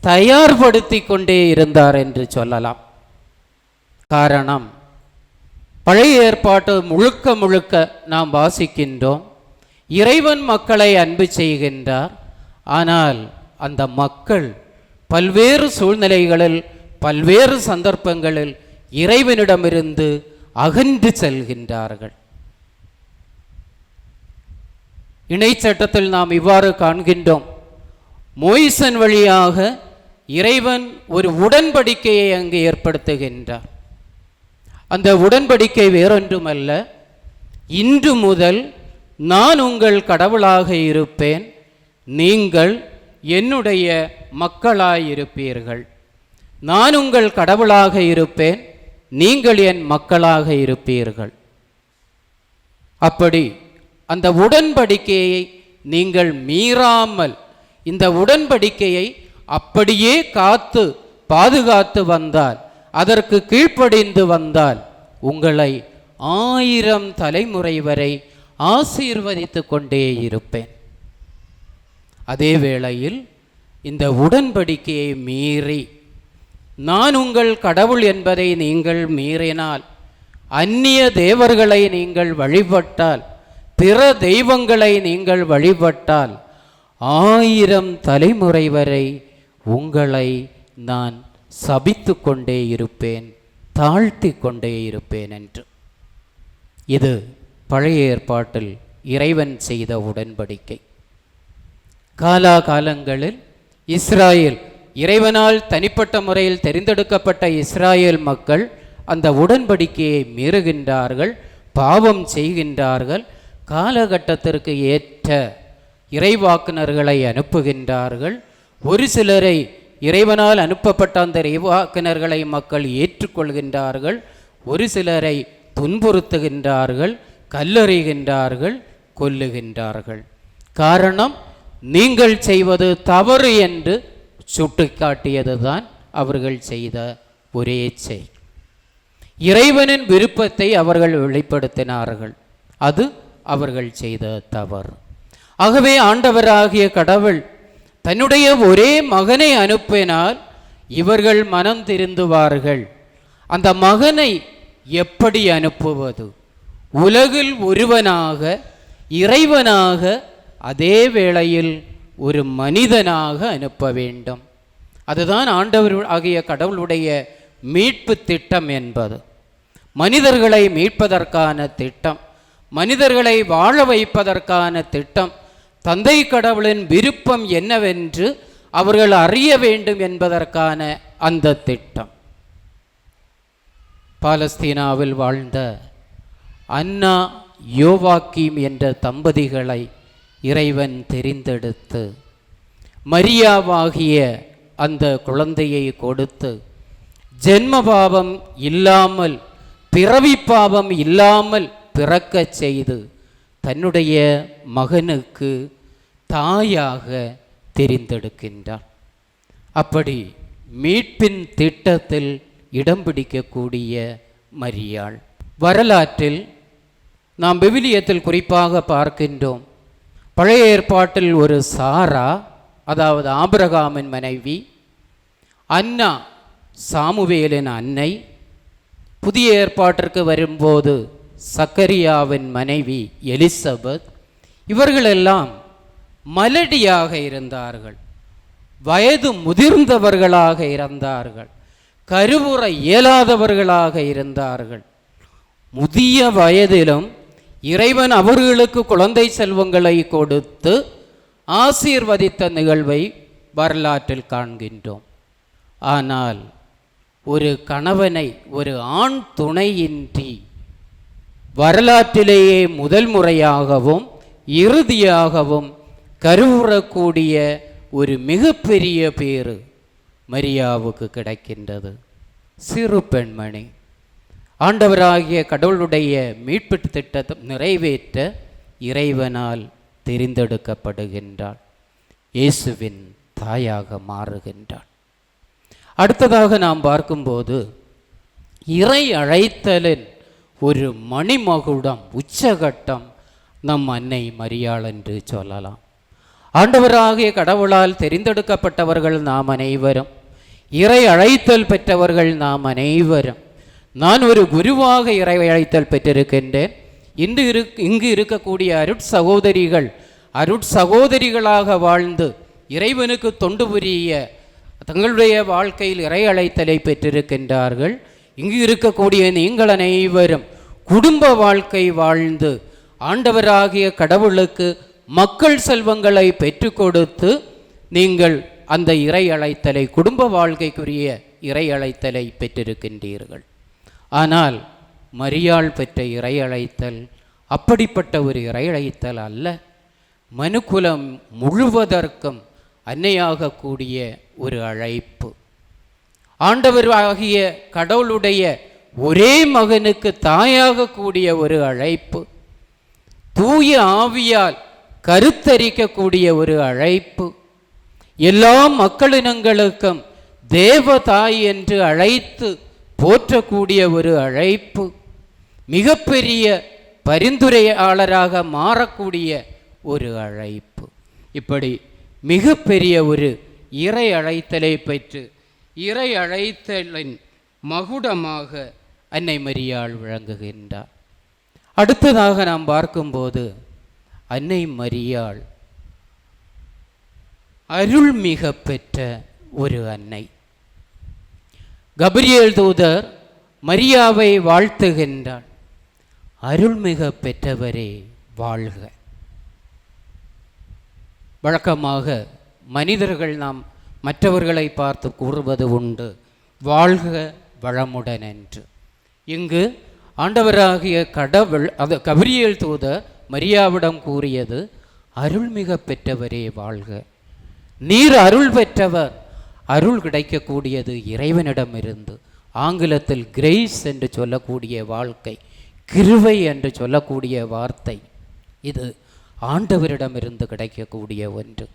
தயார்படுத்தி கொண்டே இருந்தார் என்று சொல்லலாம். காரணம், பழைய ஏற்பாட்டு முழுக்க முழுக்க நாம் வாசிக்கின்றோம், இறைவன் மக்களை அன்பு செய்கின்றார். ஆனால் அந்த மக்கள் பல்வேறு சூழ்நிலைகளில், பல்வேறு சந்தர்ப்பங்களில் இறைவனிடமிருந்து அகன்று செல்கின்றார்கள். இணைச்சட்டத்தில் நாம் இவ்வாறு காண்கின்றோம், மோய்சன் வழியாக இறைவன் ஒரு உடன்படிக்கையை அங்கு ஏற்படுத்துகின்றார். அந்த உடன்படிக்கை வேறொன்றுமல்ல, இன்று முதல் நான் உங்கள் கடவுளாக இருப்பேன், நீங்கள் என்னுடைய மக்களாயிருப்பீர்கள். நான் உங்கள் கடவுளாக இருப்பேன், நீங்கள் என் மக்களாக இருப்பீர்கள். அப்படி அந்த உடன்படிக்கையை நீங்கள் மீறாமல் இந்த உடன்படிக்கையை அப்படியே காத்து பாதுகாத்து வந்தால், அதற்கு கீழ்ப்படிந்து வந்தால், உங்களை 1000 தலைமுறை வரை ஆசீர்வதித்து கொண்டே இருப்பேன். அதே வேளையில் இந்த உடன்படிக்கையை மீறி நான் உங்கள் கடவுள் என்பதை நீங்கள் மீறினால், அந்நிய தேவர்களை நீங்கள் வழிபட்டால், பிற தெய்வங்களை நீங்கள் வழிபட்டால், 1000 தலைமுறை வரை உங்களை நான் சபித்து கொண்டே இருப்பேன், தாழ்த்தி கொண்டே இருப்பேன் என்று. இது பழைய ஏற்பாட்டில் இறைவன் செய்த உடன்படிக்கை. காலாகாலங்களில் இஸ்ராயேல், இறைவனால் தனிப்பட்ட முறையில் தெரிந்தெடுக்கப்பட்ட இஸ்ராயேல் மக்கள் அந்த உடன்படிக்கையை மீறுகின்றார்கள், பாவம் செய்கின்றார்கள். காலகட்டத்திற்கு ஏற்ற இறைவாக்குனர்களை அனுப்புகின்றார்கள். ஒரு சிலரை இறைவனால் அனுப்பப்பட்ட அந்த இறைவாக்குனர்களை மக்கள் ஏற்றுக்கொள்கின்றார்கள், ஒரு சிலரை துன்புறுத்துகின்றார்கள், கல்லறிகின்றார்கள், கொல்லுகின்றார்கள். காரணம், நீங்கள் செய்வது தவறு என்று சுட்டிக்காட்டியதுதான் அவர்கள் செய்த ஒரே செயல். இறைவனின் விருப்பத்தை அவர்கள் வெளிப்படுத்தினார்கள், அது அவர்கள் செய்த தவறு. ஆகவே ஆண்டவராகிய கடவுள் தன்னுடைய ஒரே மகனை அனுப்பினால் இவர்கள் மனம் திருந்துவார்கள். அந்த மகனை எப்படி அனுப்புவது? உலகில் ஒருவனாக, இறைவனாக, அதே வேளையில் ஒரு மனிதனாக அனுப்ப வேண்டும். அதுதான் ஆண்டவர் ஆகிய கடவுளுடைய மீட்பு திட்டம் என்பது. மனிதர்களை மீட்பதற்கான திட்டம், மனிதர்களை வாழ வைப்பதற்கான திட்டம், தந்தை கடவுளின் விருப்பம் என்னவென்று அவர்கள் அறிய வேண்டும் என்பதற்கான அந்த திட்டம். பாலஸ்தீனாவில் வாழ்ந்த அன்னா யோவாக்கீம் என்ற தம்பதிகளை இறைவன் தெரிந்தெடுத்து மரியாவாகிய அந்த குழந்தையை கொடுத்து, ஜென்ம பாவம் இல்லாமல், பிறவி பாவம் இல்லாமல் பிறக்கச் செய்து தன்னுடைய மகனுக்கு தாயாக தெரிந்தெடுக்கின்றார். அப்படி மீட்பின் திட்டத்தில் இடம் பிடிக்கக்கூடிய மரியாள். வரலாற்றில் நாம் விவிலியத்தில் குறிப்பாக பார்க்கின்றோம். பழைய ஏற்பாட்டில் ஒரு சாரா, அதாவது ஆபிரகாமின் மனைவி, அன்னா சாமுவேலின் அன்னை. புதிய ஏற்பாட்டிற்கு வரும்போது சக்கரியாவின் மனைவி எலிசபெத். இவர்களெல்லாம் மலடியாக இருந்தார்கள், வயது முதிர்ந்தவர்களாக இருந்தார்கள், கருவுற இயலாதவர்களாக இருந்தார்கள். முதிய வயதிலும் இறைவன் அவர்களுக்கு குழந்தை செல்வங்களை கொடுத்து ஆசீர்வதித்த நிகழ்வை வரலாற்றில் காண்கின்றோம். ஆனால் ஒரு கணவனை, ஒரு ஆண் துணையின்றி வரலாற்றிலேயே முதல் முறையாகவும் இறுதியாகவும் கருவுறக்கூடிய ஒரு மிகப்பெரிய பேறு மரியாவுக்கு கிடைக்கின்றது. சிறு பெண்மணி ஆண்டவராகிய கடவுளுடைய மீட்பு திட்டத்தை நிறைவேற்ற இறைவனால் தெரிந்தெடுக்கப்படுகின்றாள், இயேசுவின் தாயாக மாறுகின்றாள். அடுத்ததாக நாம் பார்க்கும்போது இறை அழைத்தலின் ஒரு மணிமகுடம், உச்சகட்டம் நம் அன்னை மரியாள் என்று சொல்லலாம். ஆண்டவராகிய கடவுளால் தெரிந்தெடுக்கப்பட்டவர்கள் நாம் அனைவரும், இறை அழைத்தல் பெற்றவர்கள் நாம் அனைவரும். நான் ஒரு குருவாக இறை அழைத்தல் பெற்றிருக்கின்றேன். இங்கு இருக்கக்கூடிய அருட்சகோதரிகளாக வாழ்ந்து இறைவனுக்கு தொண்டு புரிய தங்களுடைய வாழ்க்கையில் இறை அழைத்தலை பெற்றிருக்கின்றார்கள். இங்கு இருக்கக்கூடிய நீங்கள் அனைவரும் குடும்ப வாழ்க்கை வாழ்ந்து ஆண்டவராகிய கடவுளுக்கு மக்கள் செல்வங்களை பெற்று கொடுத்து நீங்கள் அந்த இறை அழைத்தலை, குடும்ப வாழ்க்கைக்குரிய இறை அழைத்தலை பெற்றிருக்கின்றீர்கள். ஆனால் மரியாள் பெற்ற இறை அழைத்தல் அப்படிப்பட்ட ஒரு இறை அழைத்தல் அல்ல. மனுக்குலம் முழுவதற்கும் அன்னையாகக்கூடிய ஒரு அழைப்பு. ஆண்டவர் ஆகிய கடவுளுடைய ஒரே மகனுக்கு தாயாக கூடிய ஒரு அழைப்பு. தூய ஆவியால் கருத்தரிக்கக்கூடிய ஒரு அழைப்பு. எல்லா மக்களினங்களுக்கும் தேவதாய் என்று அழைத்து போற்றக்கூடிய ஒரு அழைப்பு. மிகப்பெரிய பரிந்துரையாளராக மாறக்கூடிய ஒரு அழைப்பு. இப்படி மிகப்பெரிய ஒரு இறை அழைத்தலை பெற்று இறை அழைத்தலின் மகுடமாக அன்னை மரியாள் விளங்குகின்றார். அடுத்ததாக நாம் பார்க்கும்போது அன்னை மரியாள் அருள்மிக பெற்ற ஒரு அன்னை. கபிரியேல் தூதர் மரியாவை வாழ்த்துகின்றார். அருள்மிக பெற்றவரே வாழ்க. வழக்கமாக மனிதர்கள் நாம் மற்றவர்களை பார்த்து கூறுவது உண்டு, வாழ்க வளமுடன் என்று. இங்கு ஆண்டவராகிய கடவுள் அது கபிரியேல் தூதர் மரியாவிடம் கூறியது, அருள்மிக பெற்றவரே வாழ்க. நீர் அருள் பெற்றவர். அருள் கிடைக்கக்கூடியது இறைவனிடமிருந்து. ஆங்கிலத்தில் கிரேஸ் என்று சொல்லக்கூடிய வாழ்க்கை, கிருபை என்று சொல்லக்கூடிய வார்த்தை, இது ஆண்டவரிடமிருந்து கிடைக்கக்கூடிய ஒன்று.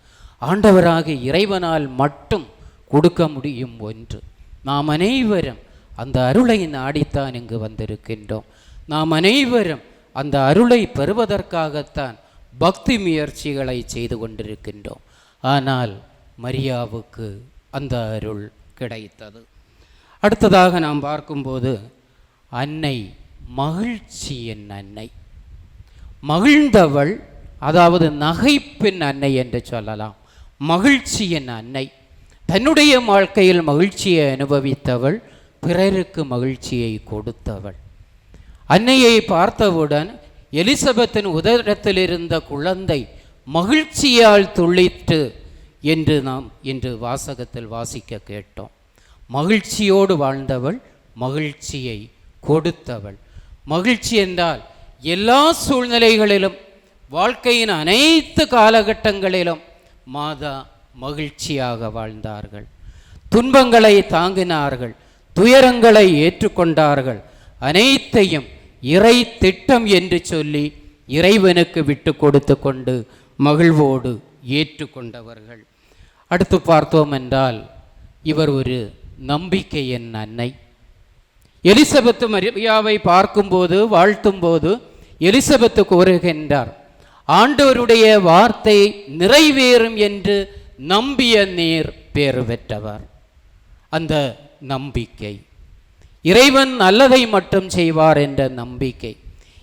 ஆண்டவராகிய இறைவனால் மட்டும் கொடுக்க முடியும் ஒன்று. நாம் அனைவரும் அந்த அருளை நாடித்தான் இங்கு வந்திருக்கின்றோம். நாம் அனைவரும் அந்த அருளை பெறுவதற்காகத்தான் பக்தி முயற்சிகளை செய்து கொண்டிருக்கின்றோம். ஆனால் மரியாவுக்கு அந்த அருள் கிடைத்தது. அடுத்ததாக நாம் பார்க்கும்போது அன்னை மகிழ்ச்சியின் அன்னை. மகிழ்ந்தவள், அதாவது நகைப்பின் அன்னை என்று சொல்லலாம். மகிழ்ச்சியின் அன்னை. தன்னுடைய வாழ்க்கையில் மகிழ்ச்சியை அனுபவித்தவள், பிறருக்கு மகிழ்ச்சியை கொடுத்தவள். அன்னையை பார்த்தவுடன் எலிசபெத்தின் உதரத்தில் இருந்த குழந்தை மகிழ்ச்சியால் துள்ளிட்டு என்று நாம் இன்று வாசகத்தில் வாசிக்க கேட்டோம். மகிழ்ச்சியோடு வாழ்ந்தவள், மகிழ்ச்சியை கொடுத்தவள். மகிழ்ச்சி என்றால் எல்லா சூழ்நிலைகளிலும், வாழ்க்கையின் அனைத்து காலகட்டங்களிலும் மாதா மகிழ்ச்சியாக வாழ்ந்தார்கள். துன்பங்களை தாங்கினார்கள், துயரங்களை ஏற்றுக்கொண்டார்கள். அனைத்தையும் இறை திட்டம் என்று சொல்லி இறைவனுக்கு விட்டு கொடுத்து கொண்டு மகிழ்வோடு ஏற்றுக்கொண்டவர்கள். அடுத்து பார்த்தோம் என்றால் இவர் ஒரு நம்பிக்கையின் அன்னை. எலிசபெத்து மரியாவை பார்க்கும்போது, வாழ்த்தும்போது எலிசபெத்து கூறுகின்றார், ஆண்டவருடைய வார்த்தை நிறைவேறும் என்று நம்பிய நீர் பேறு பெற்றவர். அந்த நம்பிக்கை, இறைவன் நல்லதை மட்டும் செய்வார் என்ற நம்பிக்கை,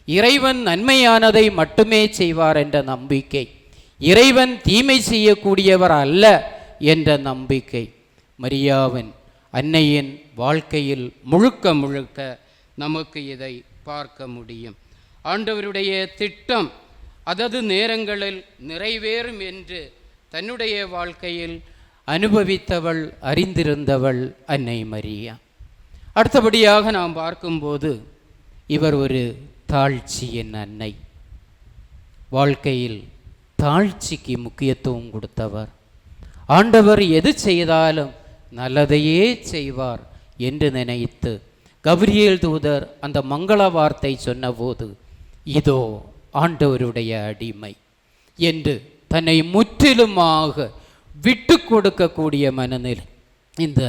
இறைவன் நன்மையானதை மட்டுமே செய்வார் என்ற நம்பிக்கை, இறைவன் தீமை செய்யக்கூடியவர் அல்ல என்ற நம்பிக்கை மரியாவின் அன்னையின் வாழ்க்கையில் முழுக்க முழுக்க நமக்கு இதை பார்க்க முடியும். ஆண்டவருடைய திட்டம் அதது நேரங்களில் நிறைவேறும் என்று தன்னுடைய வாழ்க்கையில் அனுபவித்தவள், அறிந்திருந்தவள் அன்னை மரியா. அடுத்தபடியாக நாம் பார்க்கும்போது இவர் ஒரு தாழ்ச்சியின் அன்னை. வாழ்க்கையில் தாழ்ச்சிக்கு முக்கியத்துவம் கொடுத்தவர். ஆண்டவர் எது செய்தாலும் நல்லதையே செய்வார் என்று நினைத்து கபிரியேல் தூதர் அந்த மங்கள வார்த்தை சொன்னபோது, இதோ ஆண்டவருடைய அடிமை என்று தன்னை முற்றிலுமாக விட்டு கொடுக்கக்கூடிய மனநிலை இந்த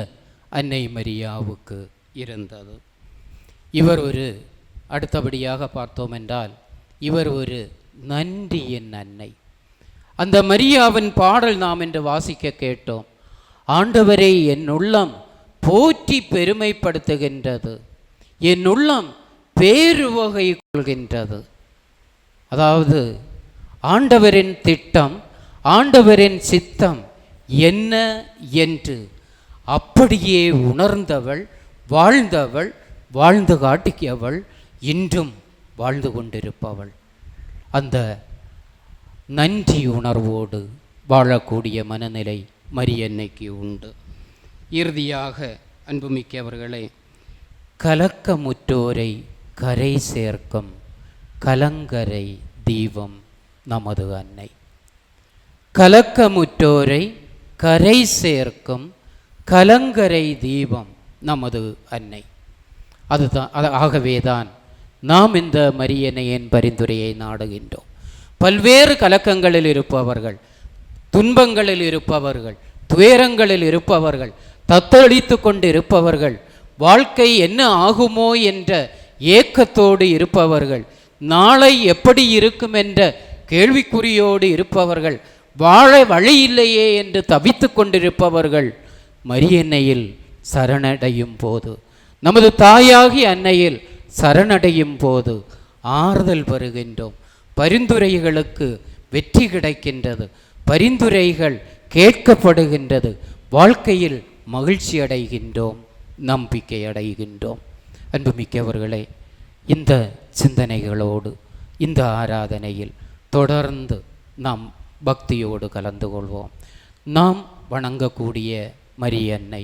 அன்னை மரியாவுக்கு இருந்தது. இவர் ஒரு, அடுத்தபடியாக பார்த்தோம் என்றால் இவர் ஒரு நன்றியின் அன்னை. அந்த மரியாவின் பாடல் நாம் இன்று வாசிக்க கேட்டோம். ஆண்டவரை என் உள்ளம் போற்றி பெருமைப்படுத்துகின்றது, என் உள்ளம் பேருவகை கொள்கின்றது. அதாவது ஆண்டவரின் திட்டம், ஆண்டவரின் சித்தம் என்ன என்று அப்படியே உணர்ந்தவள், வாழ்ந்தவள், வாழ்ந்து காட்டியவள், இன்றும் வாழ்ந்து கொண்டிருப்பவள். அந்த நன்றி உணர்வோடு வாழக்கூடிய மனநிலை மரியன்னைக்கு உண்டு. இறுதியாக அன்புமிக்கவர்களே, கலக்கமுற்றோரை கரை சேர்க்கும் கலங்கரை தீபம் நமது அன்னை. கலக்கமுற்றோரை கரை சேர்க்கும் கலங்கரை தீபம் நமது அன்னை. ஆகவேதான் நாம் இந்த மரியன்னையின் பரிந்துரையை நாடுகின்றோம். பல்வேறு கலக்கங்களில் இருப்பவர்கள், துன்பங்களில் இருப்பவர்கள், துயரங்களில் இருப்பவர்கள், தத்தளித்து கொண்டு இருப்பவர்கள், வாழ்க்கை என்ன ஆகுமோ என்ற ஏக்கத்தோடு இருப்பவர்கள், நாளை எப்படி இருக்கும் என்ற கேள்விக்குறியோடு இருப்பவர்கள், வாழ வழியில்லையே என்று தவித்து கொண்டிருப்பவர்கள் மரியன்னையில் சரணடையும் போது, நமது தாயாகி அன்னையில் சரணடையும் போது ஆறுதல் பெறுகின்றோம். பரிந்துரைகளுக்கு வெற்றி கிடைக்கின்றது, பரிந்துரைகள் கேட்கப்படுகின்றது, வாழ்க்கையில் மகிழ்ச்சி அடைகின்றோம், நம்பிக்கை அடைகின்றோம். அன்புமிக்கவர்களே, இந்த சிந்தனைகளோடு இந்த ஆராதனையில் தொடர்ந்து நாம் பக்தியோடு கலந்து கொள்வோம். நாம் வணங்கக்கூடிய மரியன்னை,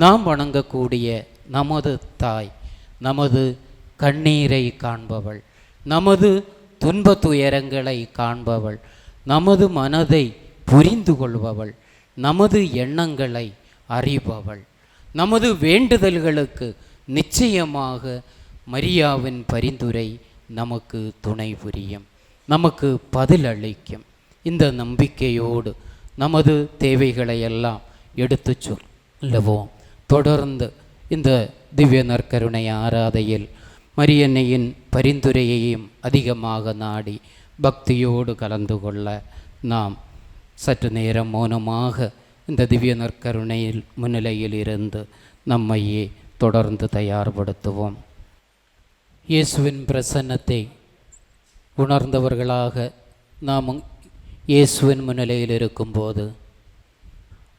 நாம் வணங்கக்கூடிய நமது தாய், நமது கண்ணீரை காண்பவள், நமது துன்ப துயரங்களை காண்பவள், நமது மனதை புரிந்து கொள்பவள், நமது எண்ணங்களை அறிபவள், நமது வேண்டுதல்களுக்கு நிச்சயமாக மரியாவின் பரிந்துரை நமக்கு துணை புரியும், நமக்கு பதிலளிக்கும். இந்த நம்பிக்கையோடு நமது தேவைகளை எல்லாம் எடுத்து சொல்லுவோம். தொடர்ந்து இந்த திவ்ய நற்கருணை ஆராதையில் மரியன்னையின் பரிந்துரையையும் அதிகமாக நாடி பக்தியோடு கலந்து கொள்ள நாம் சற்று நேரம் மௌனமாக இந்த திவ்ய நற்கருணையில் முன்னிலையில் இருந்து நம்மையே தொடர்ந்து தயார்படுத்துவோம். இயேசுவின் பிரசன்னத்தை உணர்ந்தவர்களாக நாம் இயேசுவின் முன்னிலையில் இருக்கும்போது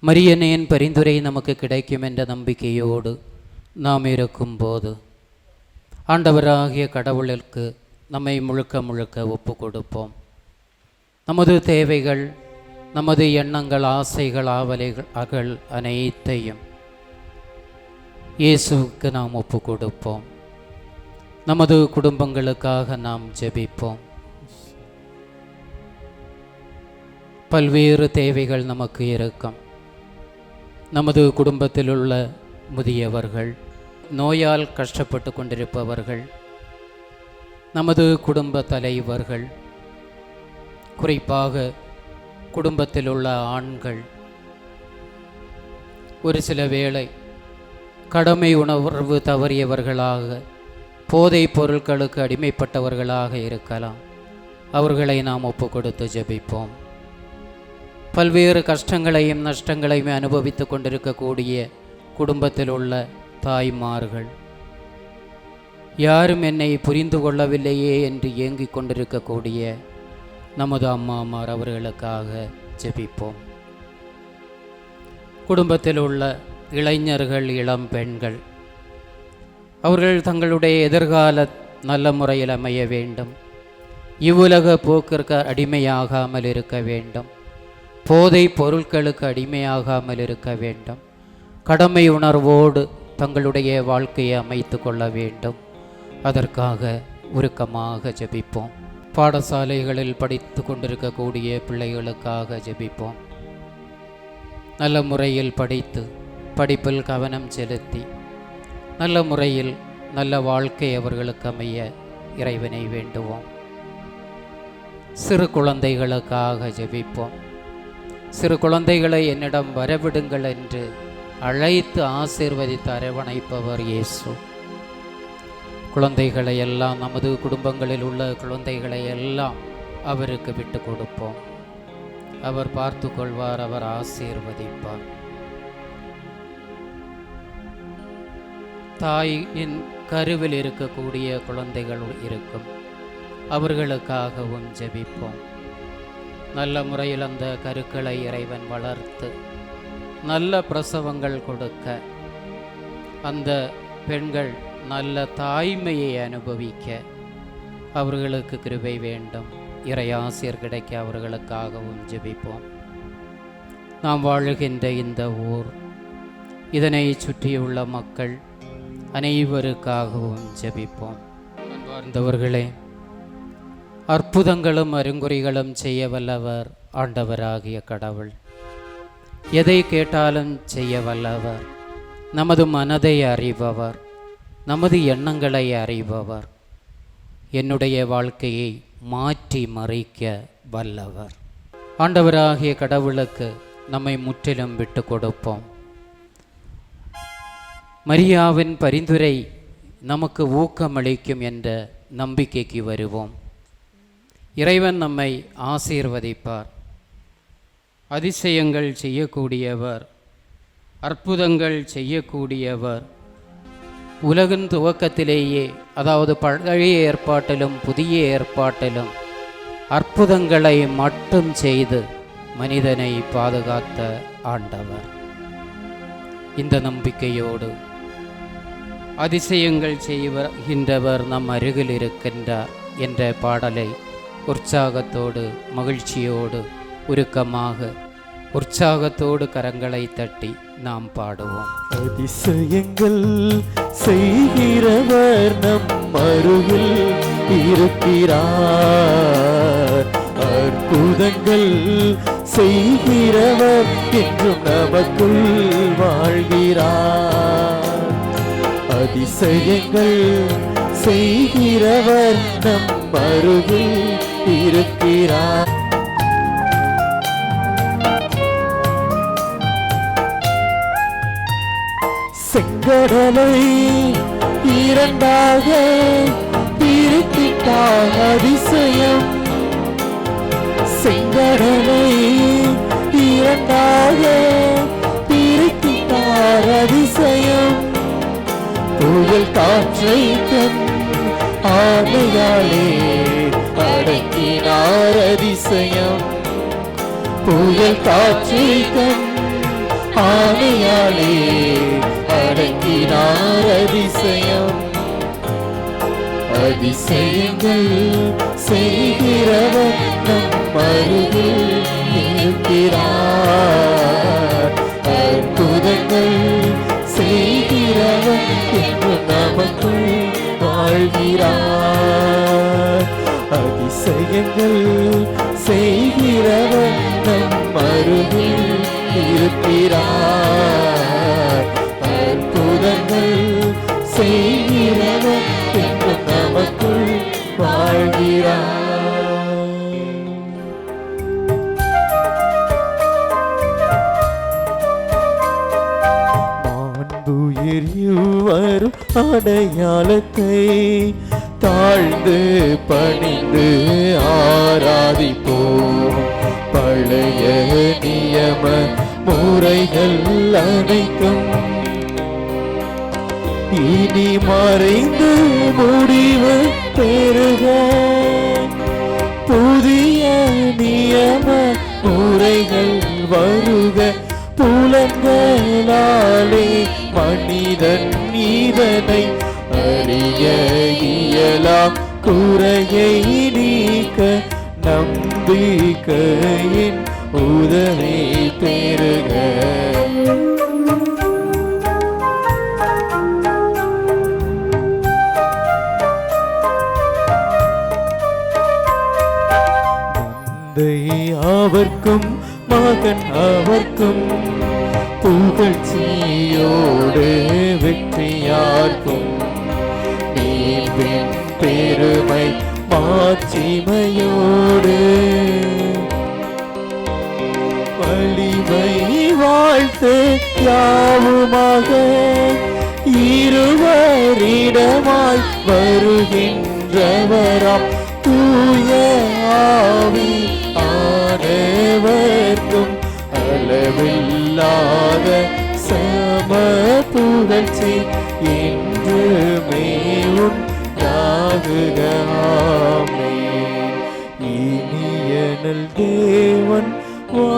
மரியன்னையின் பரிந்துரை நமக்கு கிடைக்கும் என்ற நம்பிக்கையோடு நாம் இருக்கும்போது ஆண்டவராகிய கடவுளுக்கு நம்மை முழுக்க முழுக்க ஒப்பு கொடுப்போம். நமது தேவைகள், நமது எண்ணங்கள், ஆசைகள், ஆவலைகள் அனைத்தையும் இயேசுவுக்கு நாம் ஒப்பு கொடுப்போம். நமது குடும்பங்களுக்காக நாம் ஜெபிப்போம். பல்வேறு தேவைகள் நமக்கு இருக்கும். நமது குடும்பத்தில் உள்ள முதியவர்கள், நோயால் கஷ்டப்பட்டு கொண்டிருப்பவர்கள், நமது குடும்ப தலைவர்கள், குறிப்பாக குடும்பத்தில் உள்ள ஆண்கள் ஒரு சில வேளை கடமை உணர்வு தவறியவர்களாக, போதை பொருட்களுக்கு அடிமைப்பட்டவர்களாக இருக்கலாம். அவர்களை நாம் ஒப்பு கொடுத்து ஜெபிப்போம். பல்வேறு கஷ்டங்களையும் நஷ்டங்களையும் அனுபவித்து கொண்டிருக்கக்கூடிய குடும்பத்தில் உள்ள தாய்மார்கள், யாரும் என்னை புரிந்து கொள்ளவில்லையே என்று ஏங்கிக் கொண்டிருக்கக்கூடிய நமது அம்மாமார், அவர்களுக்காக ஜெபிப்போம். குடும்பத்தில் உள்ள இளைஞர்கள், இளம் பெண்கள், அவர்கள் தங்களுடைய எதிர்கால நல்ல முறையில் அமைய வேண்டும், இவ்வுலக போக்கிற்கு அடிமையாகாமல் இருக்க வேண்டும், போதை பொருட்களுக்கு அடிமையாகாமல் இருக்க வேண்டும், கடமை உணர்வோடு தங்களுடைய வாழ்க்கையை அமைத்து கொள்ள வேண்டும். அதற்காக உருக்கமாக ஜெபிப்போம். பாடசாலைகளில் படித்து கொண்டிருக்கக்கூடிய பிள்ளைகளுக்காக ஜெபிப்போம். நல்ல முறையில் படித்து படிப்பில் கவனம் செலுத்தி நல்ல முறையில் நல்ல வாழ்க்கை அவர்களுக்கு அமைய இறைவனை வேண்டுவோம். சிறு குழந்தைகளுக்காக ஜெபிப்போம். சிறு குழந்தைகளை என்னிடம் வரவிடுங்கள் என்று அழைத்து ஆசீர்வதித்து அரவணைப்பவர் இயேசு. குழந்தைகளை எல்லாம், நமது குடும்பங்களில் உள்ள குழந்தைகளை எல்லாம் அவருக்கு விட்டு கொடுப்போம். அவர் பார்த்து கொள்வார், அவர் ஆசீர்வதிப்பார். தாயின் கருவில் இருக்கக்கூடிய குழந்தைகள் இருக்கும், அவர்களுக்காகவும் ஜெபிப்போம். நல்ல முறையில் அந்த கருக்களை இறைவன் வளர்த்து நல்ல பிரசவங்கள் கொடுக்க, அந்த பெண்கள் நல்ல தாய்மையை அனுபவிக்க அவர்களுக்கு கிருபை வேண்டும். இறை ஆசிர் கிடைக்க அவர்களுக்காகவும் ஜெபிப்போம். நாம் வாழுகின்ற இந்த ஊர், இதனை சுற்றியுள்ள மக்கள் அனைவருக்காகவும் ஜெபிப்போம். அன்பார்ந்தவர்களே, அற்புதங்களும் அருங்குறிகளும் செய்ய வல்லவர் ஆண்டவராகிய கடவுள். எதை கேட்டாலும் செய்ய வல்லவர். நமது மனதை அறிபவர், நமது எண்ணங்களை அறிபவர், என்னுடைய வாழ்க்கையை மாற்றி மறைக்க வல்லவர். ஆண்டவராகிய கடவுளுக்கு நம்மை முற்றிலும் விட்டு கொடுப்போம். மரியாவின் பரிந்துரை நமக்கு ஊக்கமளிக்கும் என்ற நம்பிக்கைக்கு வருவோம். இறைவன் நம்மை ஆசீர்வதிப்பார். அதிசயங்கள் செய்யக்கூடியவர், அற்புதங்கள் செய்யக்கூடியவர். உலகின் துவக்கத்திலேயே, அதாவது பழைய ஏற்பாட்டிலும் புதிய ஏற்பாட்டிலும் அற்புதங்களை மட்டும் செய்து மனிதனை பாதுகாத்த ஆண்டவர். இந்த நம்பிக்கையோடு அதிசயங்கள் செய்கின்றவர் நம் அருகில் இருக்கின்றார் என்ற பாடலை உற்சாகத்தோடு, மகிழ்ச்சியோடு, உருக்கமாக, உற்சாகத்தோடு கரங்களை தட்டி நாம் பாடுவோம். அதிசயங்கள் செய்கிறவர் நம் அருகில் இருக்கிறார். அற்புதங்கள் செய்கிறவர் என்றும் நமக்குள் வாழ்கிறார். அதிசயங்கள் செய்கிறவர் நம் அருகில் இருக்கிறார். செங்கடலை இரண்டாக பிரித்திட்டார் அதிசயம். செங்கடலை இரண்டாக பிரித்திட்டார் அதிசயம். புயல் காற்றை தன் ஆணையாலே அடக்கினார் அதிசயம். புயல் காற்றை தன் ஆணையாலே அடக்கினார் அதிசயம். அதிசயங்கள் செய்கிறவர் நம் அருகில் இருக்கிறார். அற்புதங்கள் செய்கிறவர் என்று நமக்குள் வாழ்கிறார். அதிசயங்கள் செய்கிறவர் நம் அருகில் இருக்கிறார். அற்புதங்கள் செய்கிறவர் என்று நமக்குள் வாழ்கிறார். மாண்புயிர் வரும் அடையாளத்தை தாழ்ந்து பணிந்து ஆராதிப்போம். பழைய நியம முறைகள் அனைத்தும் இனி மறைந்து முடிவு பெறுக. புதிய நியம முறைகள் வருக. புலன்களாலே மனிதன் இதனை அறிய இயலாம். குறையை நீக்க நம்பிக்கையின் உதவி பெறுக. அவர்க்கும் மகன் அவர்க்கும் புகழ்ச்சியோடு வெற்றியார்க்கும் மீட்பின் பெருமை மாட்சிமையோடு வலிமை வாழ்த்து யாவுமாக இருவரிடமாய் வருகின்றவராம் தூய ஆவி ஆனவர்க்கும் அளவில்லாத சம புகழ்ச்சி என்றுமே உண்டாகுக. ஆமென். இனியனல் தேவன் வா